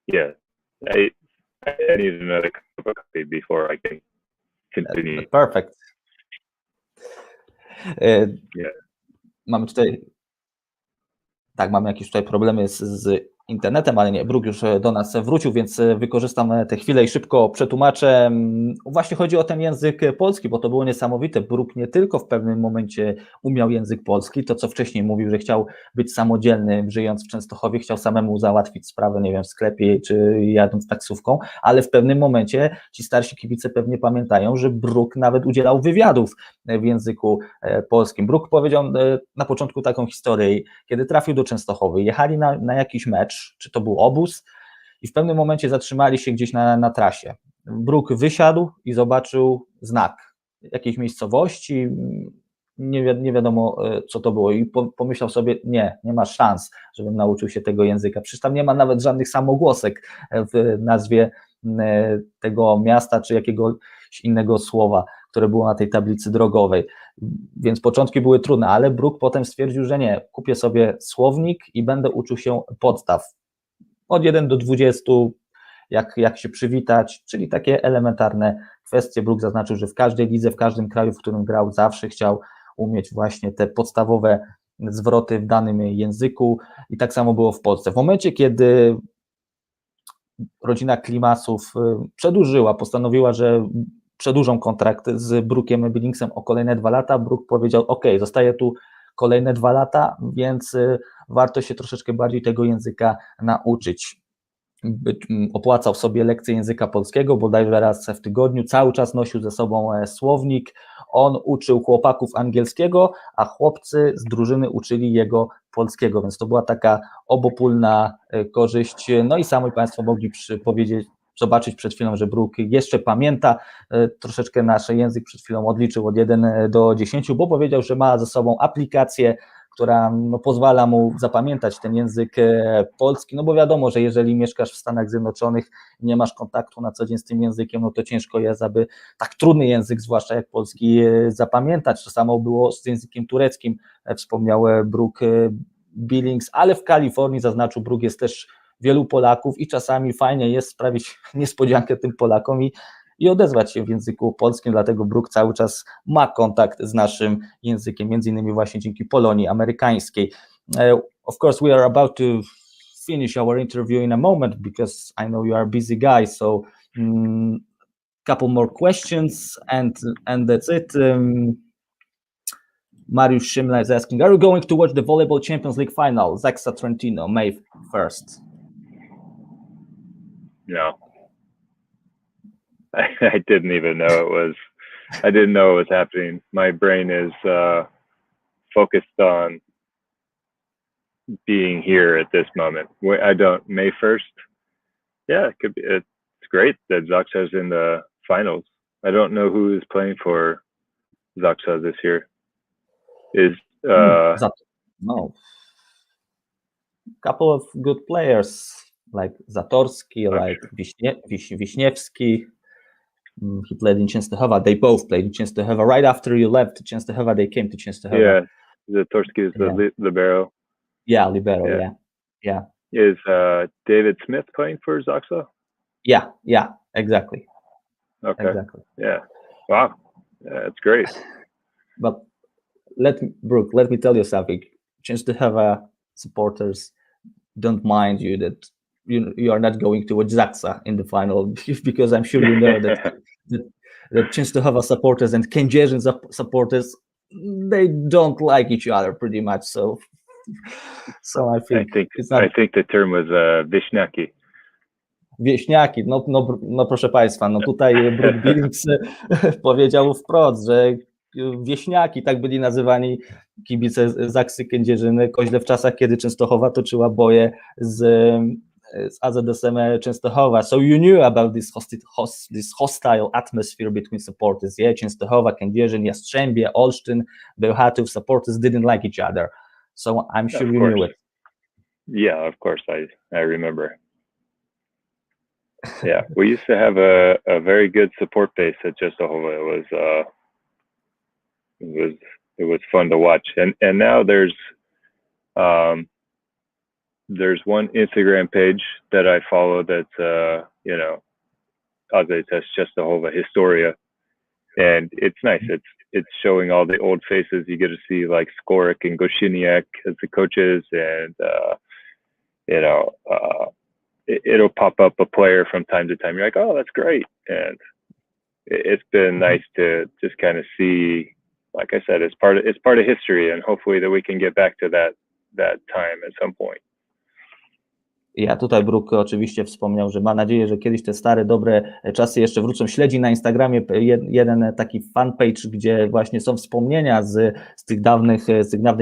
Yeah. I need another cup of coffee before I can continue. Perfect. Yeah. Mamy jakieś tutaj problemy z internetem, ale nie, Brook już do nas wrócił, więc wykorzystam tę chwilę i szybko przetłumaczę. Właśnie chodzi o ten język polski, bo to było niesamowite. Brook nie tylko w pewnym momencie umiał język polski, to co wcześniej mówił, że chciał być samodzielny, żyjąc w Częstochowie, chciał samemu załatwić sprawę, nie wiem, w sklepie czy jadąc taksówką, ale w pewnym momencie ci starsi kibice pewnie pamiętają, że Brook nawet udzielał wywiadów w języku polskim. Brook powiedział na początku taką historię, kiedy trafił do Częstochowy, jechali na jakiś mecz, czy to był obóz, i w pewnym momencie zatrzymali się gdzieś na trasie. Brook wysiadł i zobaczył znak jakiejś miejscowości, nie wiadomo co to było, i pomyślał sobie, nie ma szans, żebym nauczył się tego języka, przecież tam nie ma nawet żadnych samogłosek w nazwie tego miasta, czy jakiegoś innego słowa, które było na tej tablicy drogowej, więc początki były trudne, ale Brook potem stwierdził, że nie, kupię sobie słownik i będę uczył się podstaw, od 1 do 20, jak się przywitać, czyli takie elementarne kwestie. Brook zaznaczył, że w każdej lidze, w każdym kraju, w którym grał, zawsze chciał umieć właśnie te podstawowe zwroty w danym języku, i tak samo było w Polsce. W momencie, kiedy rodzina Klimasów przedłużyła, postanowiła, że przedłużą kontrakt z Brookiem Billingsem o kolejne 2 lata, Brook powiedział, ok, zostaję tu kolejne 2 lata, więc warto się troszeczkę bardziej tego języka nauczyć. Opłacał sobie lekcje języka polskiego, bodajże raz w tygodniu, cały czas nosił ze sobą słownik, on uczył chłopaków angielskiego, a chłopcy z drużyny uczyli jego polskiego, więc to była taka obopólna korzyść. No i sami Państwo mogli zobaczyć przed chwilą, że Brook jeszcze pamięta troszeczkę nasz język, przed chwilą odliczył od 1 do 10, bo powiedział, że ma ze sobą aplikację, która no, pozwala mu zapamiętać ten język polski, no bo wiadomo, że jeżeli mieszkasz w Stanach Zjednoczonych i nie masz kontaktu na co dzień z tym językiem, no to ciężko jest, aby tak trudny język, zwłaszcza jak polski, zapamiętać. To samo było z językiem tureckim, wspomniał Brook Billings, ale w Kalifornii, zaznaczył Brook, jest też wielu Polaków i czasami fajnie jest sprawić niespodziankę tym Polakom i odezwać się w języku polskim, dlatego Brook cały czas ma kontakt z naszym językiem, między innymi właśnie dzięki Polonii amerykańskiej. Of course, we are about to finish our interview in a moment because I know you are a busy guy, so couple more questions and that's it. Mariusz Szymla is asking, are you going to watch the Volleyball Champions League final, Zaksa Trentino, May 1st? No. I didn't even know it was. I didn't know it was happening. My brain is focused on being here at this moment. I don't. May 1st. Yeah, it could be. It's great that Zaksa is in the finals. I don't know who is playing for Zaksa this year. Is no. Couple of good players like Zatorski, like Wiśniewski. He played in Częstochowa. They both played in Częstochowa. Right after you left Częstochowa, they came to Częstochowa. Yeah, Zatorski is the libero. Yeah, libero. Yeah. Is David Smith playing for Zaksa? Yeah, exactly. Okay. Exactly. Yeah. Wow. Yeah, that's great. But Brook, let me tell you something. Częstochowa supporters don't mind you that you are not going to watch Zaksa in the final, because I'm sure you know that the Częstochowa supporters and Kędzierzyn supporters, they don't like each other pretty much. So I think I think the term was Wieśniaki. Wieśniaki, no proszę Państwa, no tutaj Brook Billings powiedział wprost, że wieśniaki, tak byli nazywani kibice Zaksy Kędzierzyny, Koźle w czasach, kiedy Częstochowa toczyła boje z AZS-em Częstochowa. So you knew about this hostile atmosphere between supporters, yeah? Częstochowa, Kędzierzyn, Jastrzębie, Olsztyn, Bełchatów supporters didn't like each other. So I'm sure you knew it. Yeah, of course, I remember. Yeah, we used to have a very good support base at Częstochowa. It was fun to watch, and now there's one Instagram page that I follow that's AZS-u Częstochowa Historia, and it's nice. It's showing all the old faces. You get to see like Skorik and Goshiniak as the coaches, and it'll pop up a player from time to time. You're like, oh, that's great, and it's been nice to just kind of see. Like I said, it's part of history, and hopefully that we can get back to that time at some point. Ja tutaj Brook oczywiście wspomniał, że ma nadzieję, że kiedyś te stare, dobre czasy jeszcze wrócą. Śledzi na Instagramie jeden taki fanpage, gdzie właśnie są wspomnienia z tych dawnych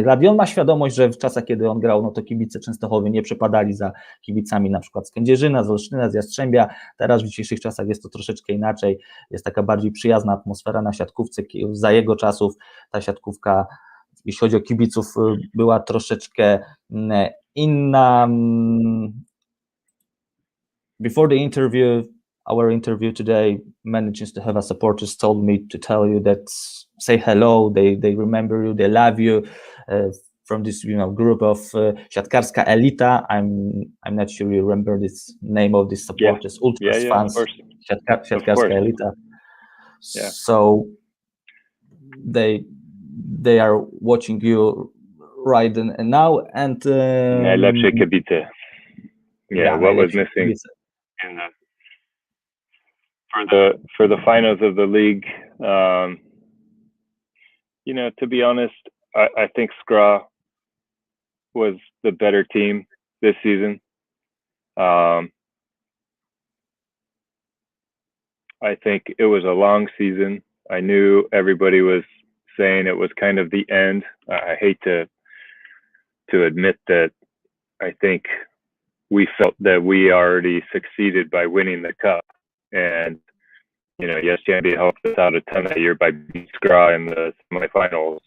lat. I on ma świadomość, że w czasach, kiedy on grał, no to kibice Częstochowy nie przepadali za kibicami na przykład z Kędzierzyna, z Olsztyna, z Jastrzębia. Teraz w dzisiejszych czasach jest to troszeczkę inaczej. Jest taka bardziej przyjazna atmosfera na siatkówce. Za jego czasów ta siatkówka, jeśli chodzi o kibiców, była troszeczkę inna. Before the interview, our interview today, many Częstochowa supporters told me to tell you that say hello, they remember you, they love you, from this group of siatkarska elita. I'm not sure you remember this name of these supporters, ultras fans, siatkarska elita. Yeah. So they are watching you right now, and najlepsze kibice. Yeah, what was missing for the finals of the league? To be honest, I think Skra was the better team this season. I think it was a long season. I knew everybody was saying it was kind of the end. I hate to admit that I think we felt that we already succeeded by winning the cup. And, Jastrzębie helped us out a ton that year by beating Skra in the semifinals.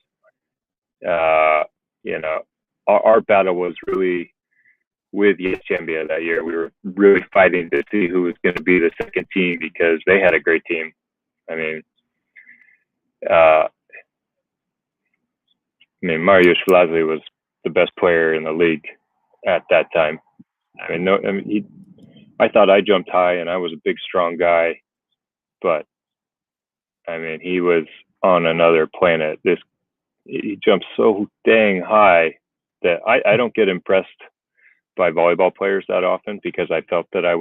you know, our battle was really with Yes-u that year. We were really fighting to see who was going to be the second team because they had a great team. I mean, Mariusz Wlazły was the best player in the league at that time. I thought I jumped high and I was a big, strong guy, but I mean, he was on another planet. He jumped so dang high that I don't get impressed by volleyball players that often because I felt that I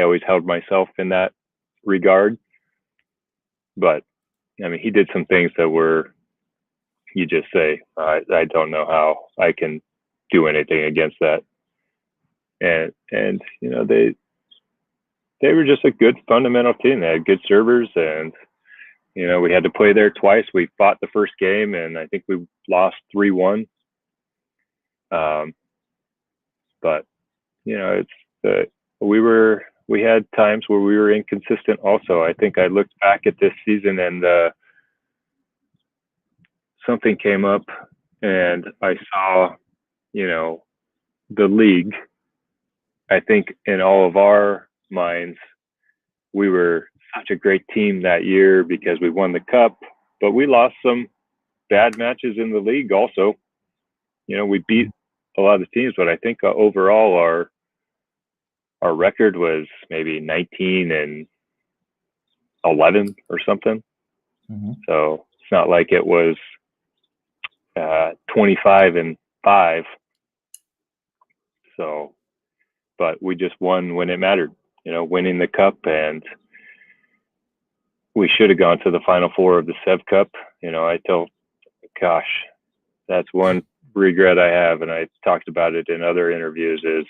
always held myself in that regard. But I mean, he did some things that were, you just say, I don't know how I can do anything against that. And you know, they were just a good fundamental team. They had good servers, and you know, we had to play there twice. We fought the first game, and I think we lost 3-1. But you know, we had times where we were inconsistent. Also, I think I looked back at this season, and something came up, and I saw, you know, the league. I think in all of our minds, we were such a great team that year because we won the cup, but we lost some bad matches in the league also. You know, we beat a lot of teams, but I think overall our record was maybe 19-11 or something. Mm-hmm. So it's not like it was 25-5. So, but we just won when it mattered, you know, winning the cup, and we should have gone to the Final Four of the Sev Cup. You know, gosh, that's one regret I have, and I talked about it in other interviews, is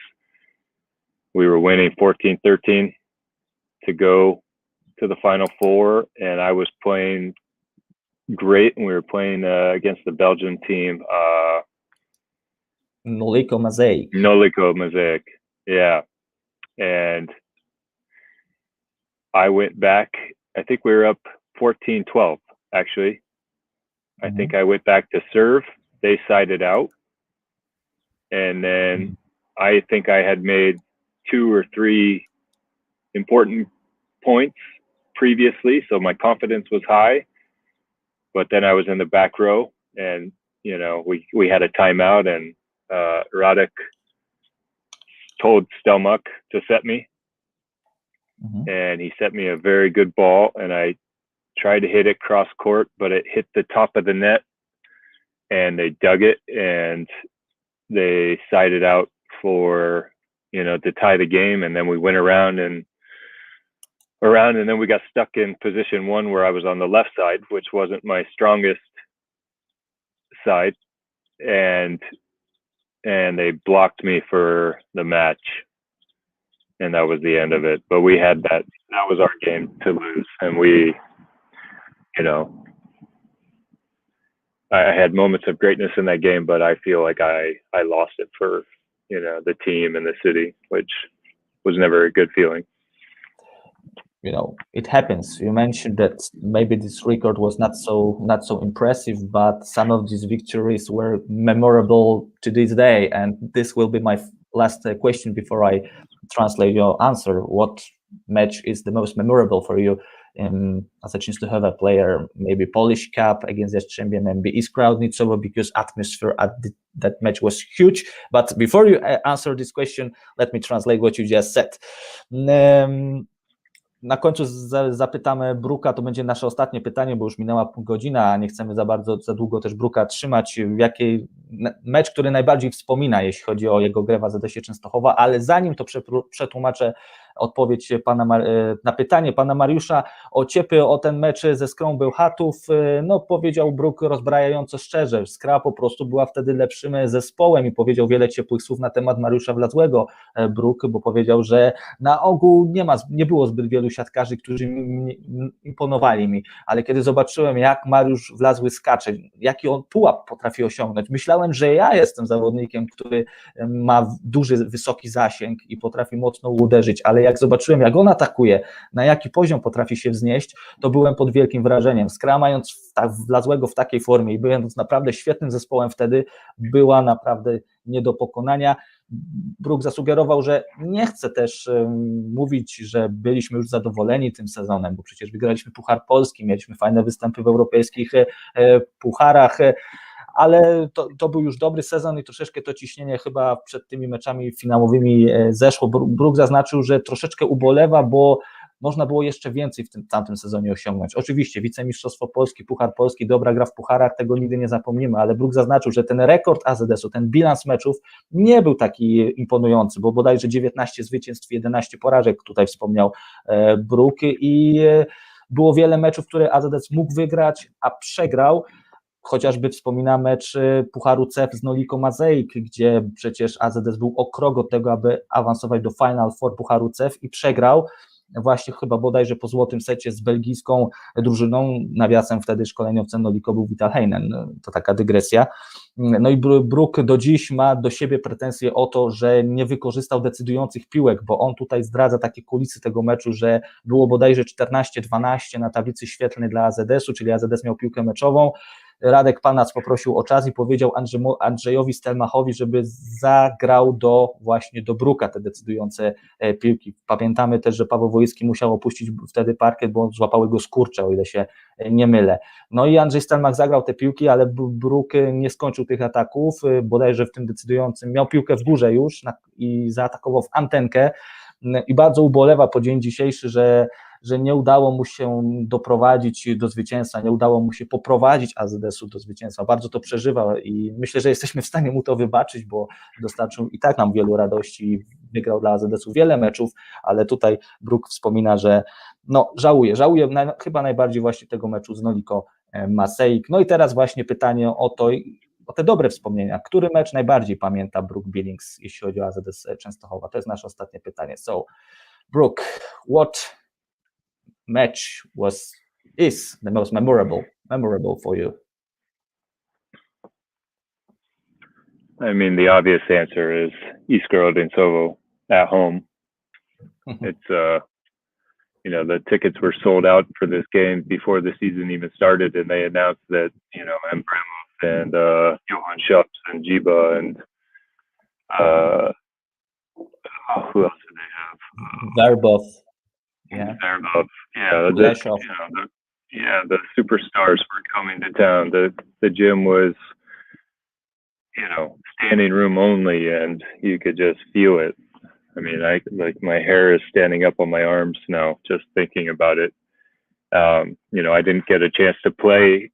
we were winning 14-13 to go to the Final Four, and I was playing great, and we were playing against the Belgian team. Noliko Mosaic. Yeah. And I went back, I think we were up 14-12, actually. I think I went back to serve. They sided out. And then I think I had made 2 or 3 important points previously, so my confidence was high. But then I was in the back row, and, you know, we had a timeout, and Radek told Stelmuck to set me. And he set me a very good ball, and I tried to hit it cross court, but it hit the top of the net, and they dug it, and they sided out for, you know, to tie the game. And then we went around, and then we got stuck in position 1 where I was on the left side, which wasn't my strongest side, and they blocked me for the match, and that was the end of it. But we had that was our game to lose, and we, you know, I had moments of greatness in that game, but I feel like I lost it for, you know, the team and the city, which was never a good feeling. You know, it happens. You mentioned that maybe this record was not so impressive, but some of these victories were memorable to this day. And this will be my last question before I translate your answer. What match is the most memorable for you as a Częstochowa player? Maybe Polish Cup against Jest-u, maybe Iskra, because atmosphere at that match was huge. But before you answer this question, let me translate what you just said. Na końcu zapytamy Brooka, to będzie nasze ostatnie pytanie, bo już minęła godzina, a nie chcemy za długo też Brooka trzymać. Jaki mecz, który najbardziej wspomina, jeśli chodzi o jego grę w AZS-ie Częstochowa, ale zanim to przetłumaczę odpowiedź na pytanie pana Mariusza o Ciepy, o ten mecz ze Skrą Bełchatów. No, powiedział Brook rozbrajająco szczerze, Skra po prostu była wtedy lepszym zespołem i powiedział wiele ciepłych słów na temat Mariusza Wlazłego, Brook, bo powiedział, że na ogół nie było zbyt wielu siatkarzy, którzy imponowali mi, ale kiedy zobaczyłem, jak Mariusz Wlazły skacze, jaki on pułap potrafi osiągnąć, myślałem, że ja jestem zawodnikiem, który ma duży, wysoki zasięg i potrafi mocno uderzyć, ale jak zobaczyłem, jak on atakuje, na jaki poziom potrafi się wznieść, to byłem pod wielkim wrażeniem. Skra, mając wlazłego w takiej formie i będąc naprawdę świetnym zespołem wtedy, była naprawdę nie do pokonania. Brook zasugerował, że nie chce też mówić, że byliśmy już zadowoleni tym sezonem, bo przecież wygraliśmy Puchar Polski, mieliśmy fajne występy w europejskich pucharach, ale to był już dobry sezon i troszeczkę to ciśnienie chyba przed tymi meczami finałowymi zeszło. Brook zaznaczył, że troszeczkę ubolewa, bo można było jeszcze więcej w tamtym sezonie osiągnąć. Oczywiście wicemistrzostwo Polski, Puchar Polski, dobra gra w pucharach, tego nigdy nie zapomnimy, ale Brook zaznaczył, że ten rekord AZS-u, ten bilans meczów nie był taki imponujący, bo bodajże 19 zwycięstw, 11 porażek, tutaj wspomniał Brook, i było wiele meczów, które AZS mógł wygrać, a przegrał. Chociażby wspomina mecz Pucharu CEF z Noliko Mazeik, gdzie przecież AZS był o krok od tego, aby awansować do Final Four Pucharu CEF i przegrał właśnie chyba bodajże po złotym secie z belgijską drużyną, nawiasem wtedy szkoleniowcem Noliko był Vital Heinen, to taka dygresja. No i Brook do dziś ma do siebie pretensje o to, że nie wykorzystał decydujących piłek, bo on tutaj zdradza takie kulisy tego meczu, że było bodajże 14-12 na tablicy świetlnej dla AZS-u, czyli AZS miał piłkę meczową, Radek Panac poprosił o czas i powiedział Andrzejowi Stelmachowi, żeby zagrał właśnie do Brooka te decydujące piłki. Pamiętamy też, że Paweł Wojewódzki musiał opuścić wtedy parkiet, bo złapały go skurcze, o ile się nie mylę. No i Andrzej Stelmach zagrał te piłki, ale Brook nie skończył tych ataków, bodajże w tym decydującym miał piłkę w górze już i zaatakował w antenkę i bardzo ubolewa po dzień dzisiejszy, że nie udało mu się doprowadzić do zwycięstwa, nie udało mu się poprowadzić AZS-u do zwycięstwa, bardzo to przeżywa i myślę, że jesteśmy w stanie mu to wybaczyć, bo dostarczył i tak nam wielu radości, wygrał dla AZS-u wiele meczów, ale tutaj Brook wspomina, że żałuje chyba najbardziej właśnie tego meczu z Noliko Mazeik. No i teraz właśnie pytanie o te dobre wspomnienia. Który mecz najbardziej pamięta Brook Billings, jeśli chodzi o AZS Częstochowa? To jest nasze ostatnie pytanie. So, Brook, what match is the most memorable for you? I mean, the obvious answer is AZS-u Częstochowa at home. It's the tickets were sold out for this game before the season even started, and they announced that Embramov and Johan Schups and Jiba and who else did they have? Verbov. Verbov. The superstars were coming to town. The gym was, standing room only, and you could just feel it. I mean, my hair is standing up on my arms now just thinking about it. I didn't get a chance to play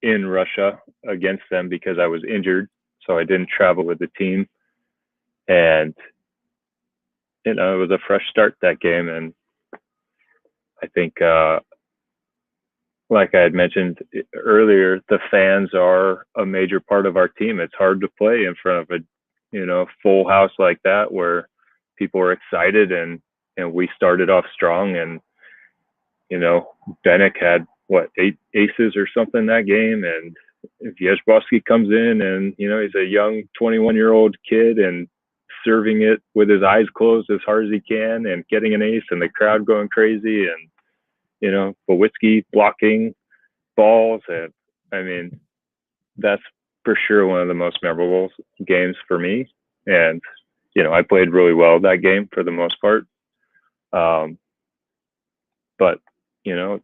in Russia against them because I was injured, so I didn't travel with the team. And it was a fresh start that game, and I think, like I had mentioned earlier, the fans are a major part of our team. It's hard to play in front of a full house like that where people are excited, and we started off strong, and Benek had 8 aces or something that game, and Wierzbowski comes in, and he's a young 21-year-old kid and serving it with his eyes closed as hard as he can and getting an ace, and the crowd going crazy, and Bawitsky blocking balls, and I mean, that's for sure one of the most memorable games for me. And I played really well that game for the most part. But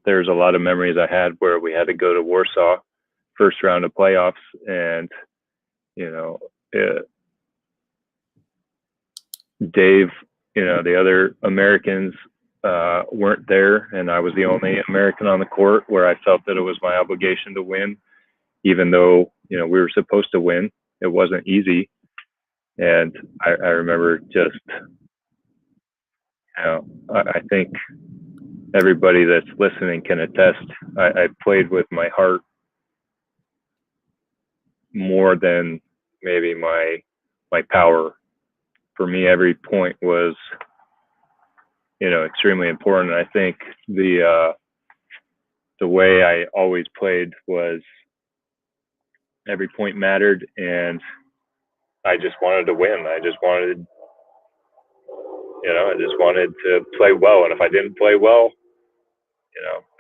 there's a lot of memories I had where we had to go to Warsaw, first round of playoffs, and Dave, the other Americans weren't there, and I was the only American on the court, where I felt that it was my obligation to win, even though we were supposed to win. It wasn't easy, and I remember just I think everybody that's listening can attest. I played with my heart more than maybe my power. For me, every point was extremely important. I think the way I always played was every point mattered, and I just wanted to win. I just wanted I just wanted to play well. And if I didn't play well,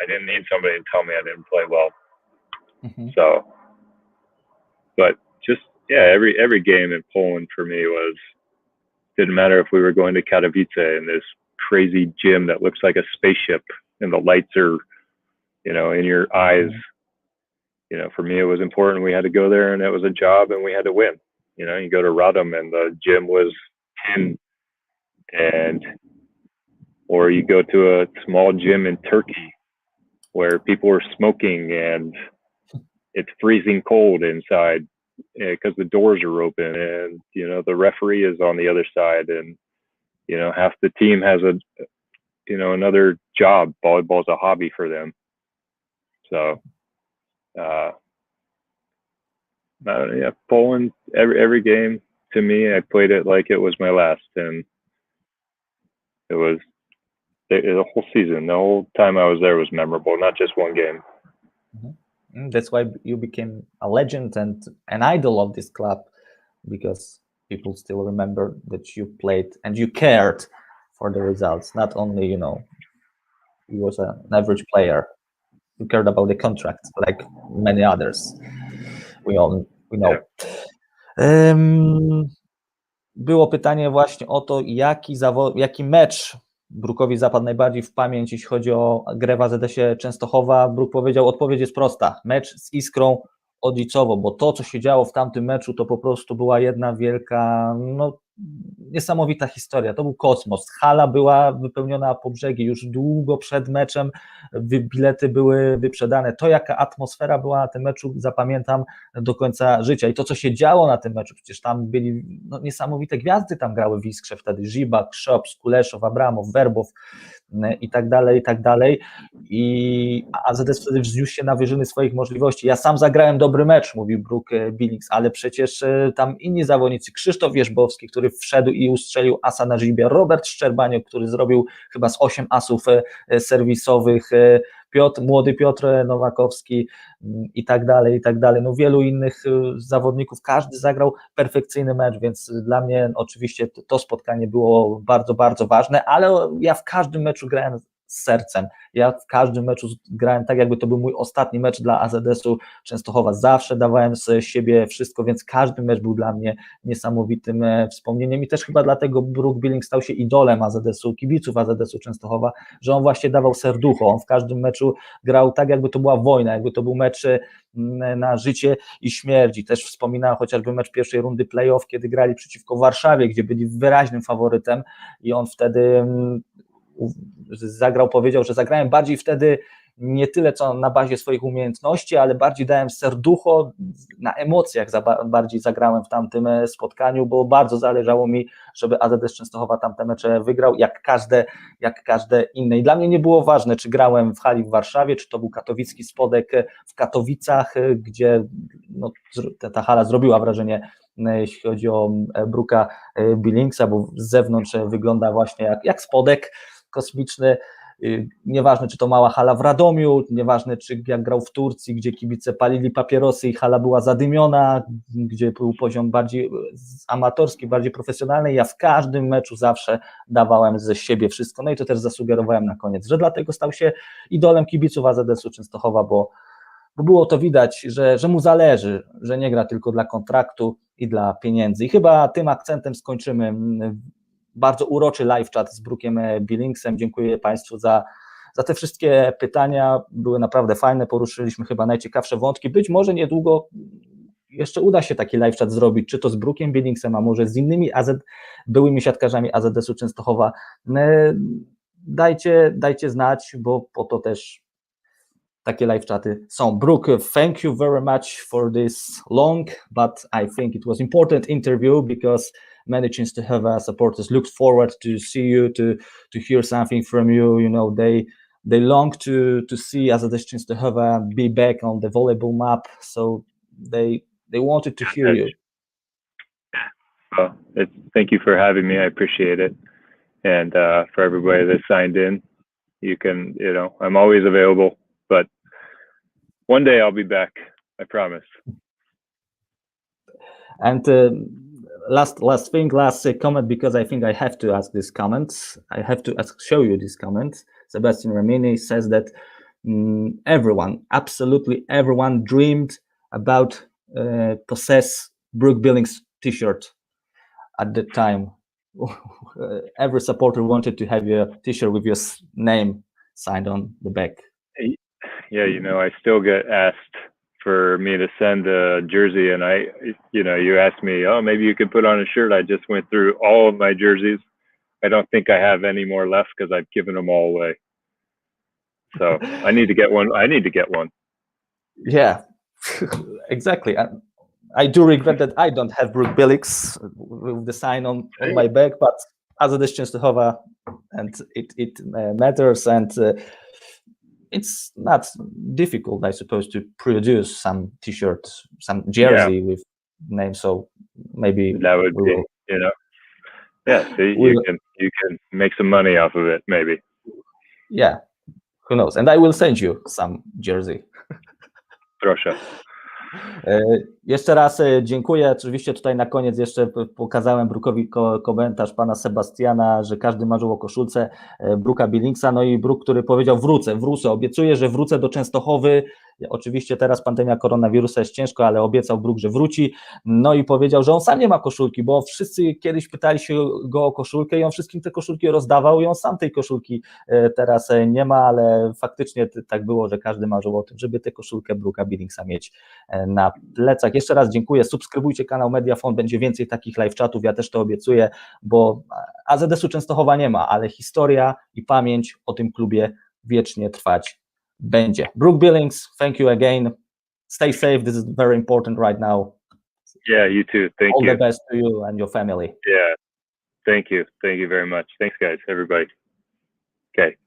I didn't need somebody to tell me I didn't play well. Mhm. So, but just, every game in Poland for me didn't matter if we were going to Katowice in this crazy gym that looks like a spaceship and the lights are, in your eyes. For me, it was important. We had to go there and it was a job and we had to win. You go to Radom and the gym was 10 or you go to a small gym in Turkey where people are smoking and it's freezing cold inside because the doors are open and, the referee is on the other side and, half the team has another job. Volleyball is a hobby for them. So, Poland, every game to me, I played it like it was my last, and it was the whole season. The whole time I was there was memorable, not just one game. That's why you became a legend and an idol of this club, because people still remember that you played and you cared for the results. Not only, you was an average player. You cared about the contract, like many others. We know. Było pytanie właśnie o to, jaki mecz Brookowi zapadł najbardziej w pamięć, jeśli chodzi o grę w AZS-ie Częstochowa. Brook powiedział, odpowiedź jest prosta. Mecz z Iskrą Odliczowo, bo to, co się działo w tamtym meczu, to po prostu była jedna wielka, niesamowita historia. To był kosmos. Hala była wypełniona po brzegi już długo przed meczem, bilety były wyprzedane. To, jaka atmosfera była na tym meczu, zapamiętam do końca życia. I to, co się działo na tym meczu, przecież tam byli niesamowite gwiazdy, tam grały w Iskrze wtedy. Żibak, Szops, Kuleszow, Abramow, Werbow i tak dalej, i tak dalej. I AZS wtedy wzniósł się na wyżyny swoich możliwości. Ja sam zagrałem dobry mecz, mówił Brook Billings, ale przecież tam inni zawodnicy, Krzysztof Wierzbowski, który wszedł i ustrzelił asa na żibie, Robert Szczerbaniok, który zrobił chyba z 8 asów serwisowych, młody Piotr Nowakowski i tak dalej, i tak dalej. Wielu innych zawodników, każdy zagrał perfekcyjny mecz, więc dla mnie oczywiście to spotkanie było bardzo, bardzo ważne, ale ja w każdym meczu grałem z sercem. Ja w każdym meczu grałem tak, jakby to był mój ostatni mecz dla AZS-u Częstochowa. Zawsze dawałem z siebie wszystko, więc każdy mecz był dla mnie niesamowitym wspomnieniem i też chyba dlatego Brook Billings stał się idolem AZS-u, kibiców AZS-u Częstochowa, że on właśnie dawał serducho. On w każdym meczu grał tak, jakby to była wojna, jakby to był mecz na życie i śmierć. I też wspominałem chociażby mecz pierwszej rundy play-off, kiedy grali przeciwko Warszawie, gdzie byli wyraźnym faworytem i on wtedy powiedział, że zagrałem bardziej wtedy nie tyle co na bazie swoich umiejętności, ale bardziej dałem serducho, na emocjach bardziej zagrałem w tamtym spotkaniu, bo bardzo zależało mi, żeby AZS Częstochowa tamte mecze wygrał, jak każde inne. I dla mnie nie było ważne, czy grałem w hali w Warszawie, czy to był katowicki spodek w Katowicach, gdzie ta hala zrobiła wrażenie, jeśli chodzi o Brooka Billingsa, bo z zewnątrz wygląda właśnie jak spodek kosmiczny. Nieważne, czy to mała hala w Radomiu, nieważne, czy jak grał w Turcji, gdzie kibice palili papierosy i hala była zadymiona, gdzie był poziom bardziej amatorski, bardziej profesjonalny. Ja w każdym meczu zawsze dawałem ze siebie wszystko. I to też zasugerowałem na koniec, że dlatego stał się idolem kibiców AZS-u Częstochowa, bo było to widać, że mu zależy, że nie gra tylko dla kontraktu i dla pieniędzy. I chyba tym akcentem skończymy bardzo uroczy live chat z Brookiem Billingsem. Dziękuję Państwu za te wszystkie pytania, były naprawdę fajne, poruszyliśmy chyba najciekawsze wątki. Być może niedługo jeszcze uda się taki live chat zrobić, czy to z Brookiem Billingsem, a może z innymi byłymi siatkarzami AZS-u Częstochowa. Dajcie znać, bo po to też takie live chaty są. Brook, thank you very much for this long, but I think it was important interview because many Częstochowa supporters looked forward to see you, to hear something from you. They long to see AZS Częstochowa be back on the volleyball map, so they wanted to hear you. Well, thank you for having me. I appreciate it, and for everybody that signed in, you can, I'm always available, but one day I'll be back, I promise. And last thing, last comment, because I think I have to ask this comment. I have to show you this comment. Sebastian Ramini says that everyone, absolutely everyone, dreamed about possess Brook Billings t-shirt at the time. Every supporter wanted to have a t-shirt with your name signed on the back. Yeah, you know, I still get asked for me to send a jersey, and you asked me, oh, maybe you could put on a shirt. I just went through all of my jerseys. I don't think I have any more left because I've given them all away. So I need to get one. Yeah, exactly. I do regret that I don't have Brook Billings with the sign on my back, but AZS-u Częstochowa, and it matters, and it's not difficult, I suppose, to produce some t-shirt, some jersey with name. So maybe that would be, yeah. So you can make some money off of it, maybe. Yeah, who knows? And I will send you some jersey. Proszę. Jeszcze raz dziękuję. Oczywiście tutaj na koniec jeszcze pokazałem Brookowi komentarz pana Sebastiana, że każdy marzył o koszulce Brooka Billingsa, no i Brook, który powiedział wrócę, obiecuję, że wrócę do Częstochowy. Oczywiście teraz pandemia koronawirusa jest ciężko, ale obiecał Brook, że wróci. No i powiedział, że on sam nie ma koszulki, bo wszyscy kiedyś pytali się go o koszulkę i on wszystkim te koszulki rozdawał i on sam tej koszulki teraz nie ma, ale faktycznie tak było, że każdy marzył o tym, żeby tę koszulkę Brooka Billingsa mieć na plecach. Jeszcze raz dziękuję, subskrybujcie kanał Mediafon, będzie więcej takich live chatów, ja też to obiecuję, bo AZS-u Częstochowa nie ma, ale historia i pamięć o tym klubie wiecznie trwać będzie. Brook Billings, thank you again. Stay safe, this is very important right now. Yeah, you too. Thank you. All the best to you and your family. Yeah, thank you. Thank you very much. Thanks, guys, everybody. Okay.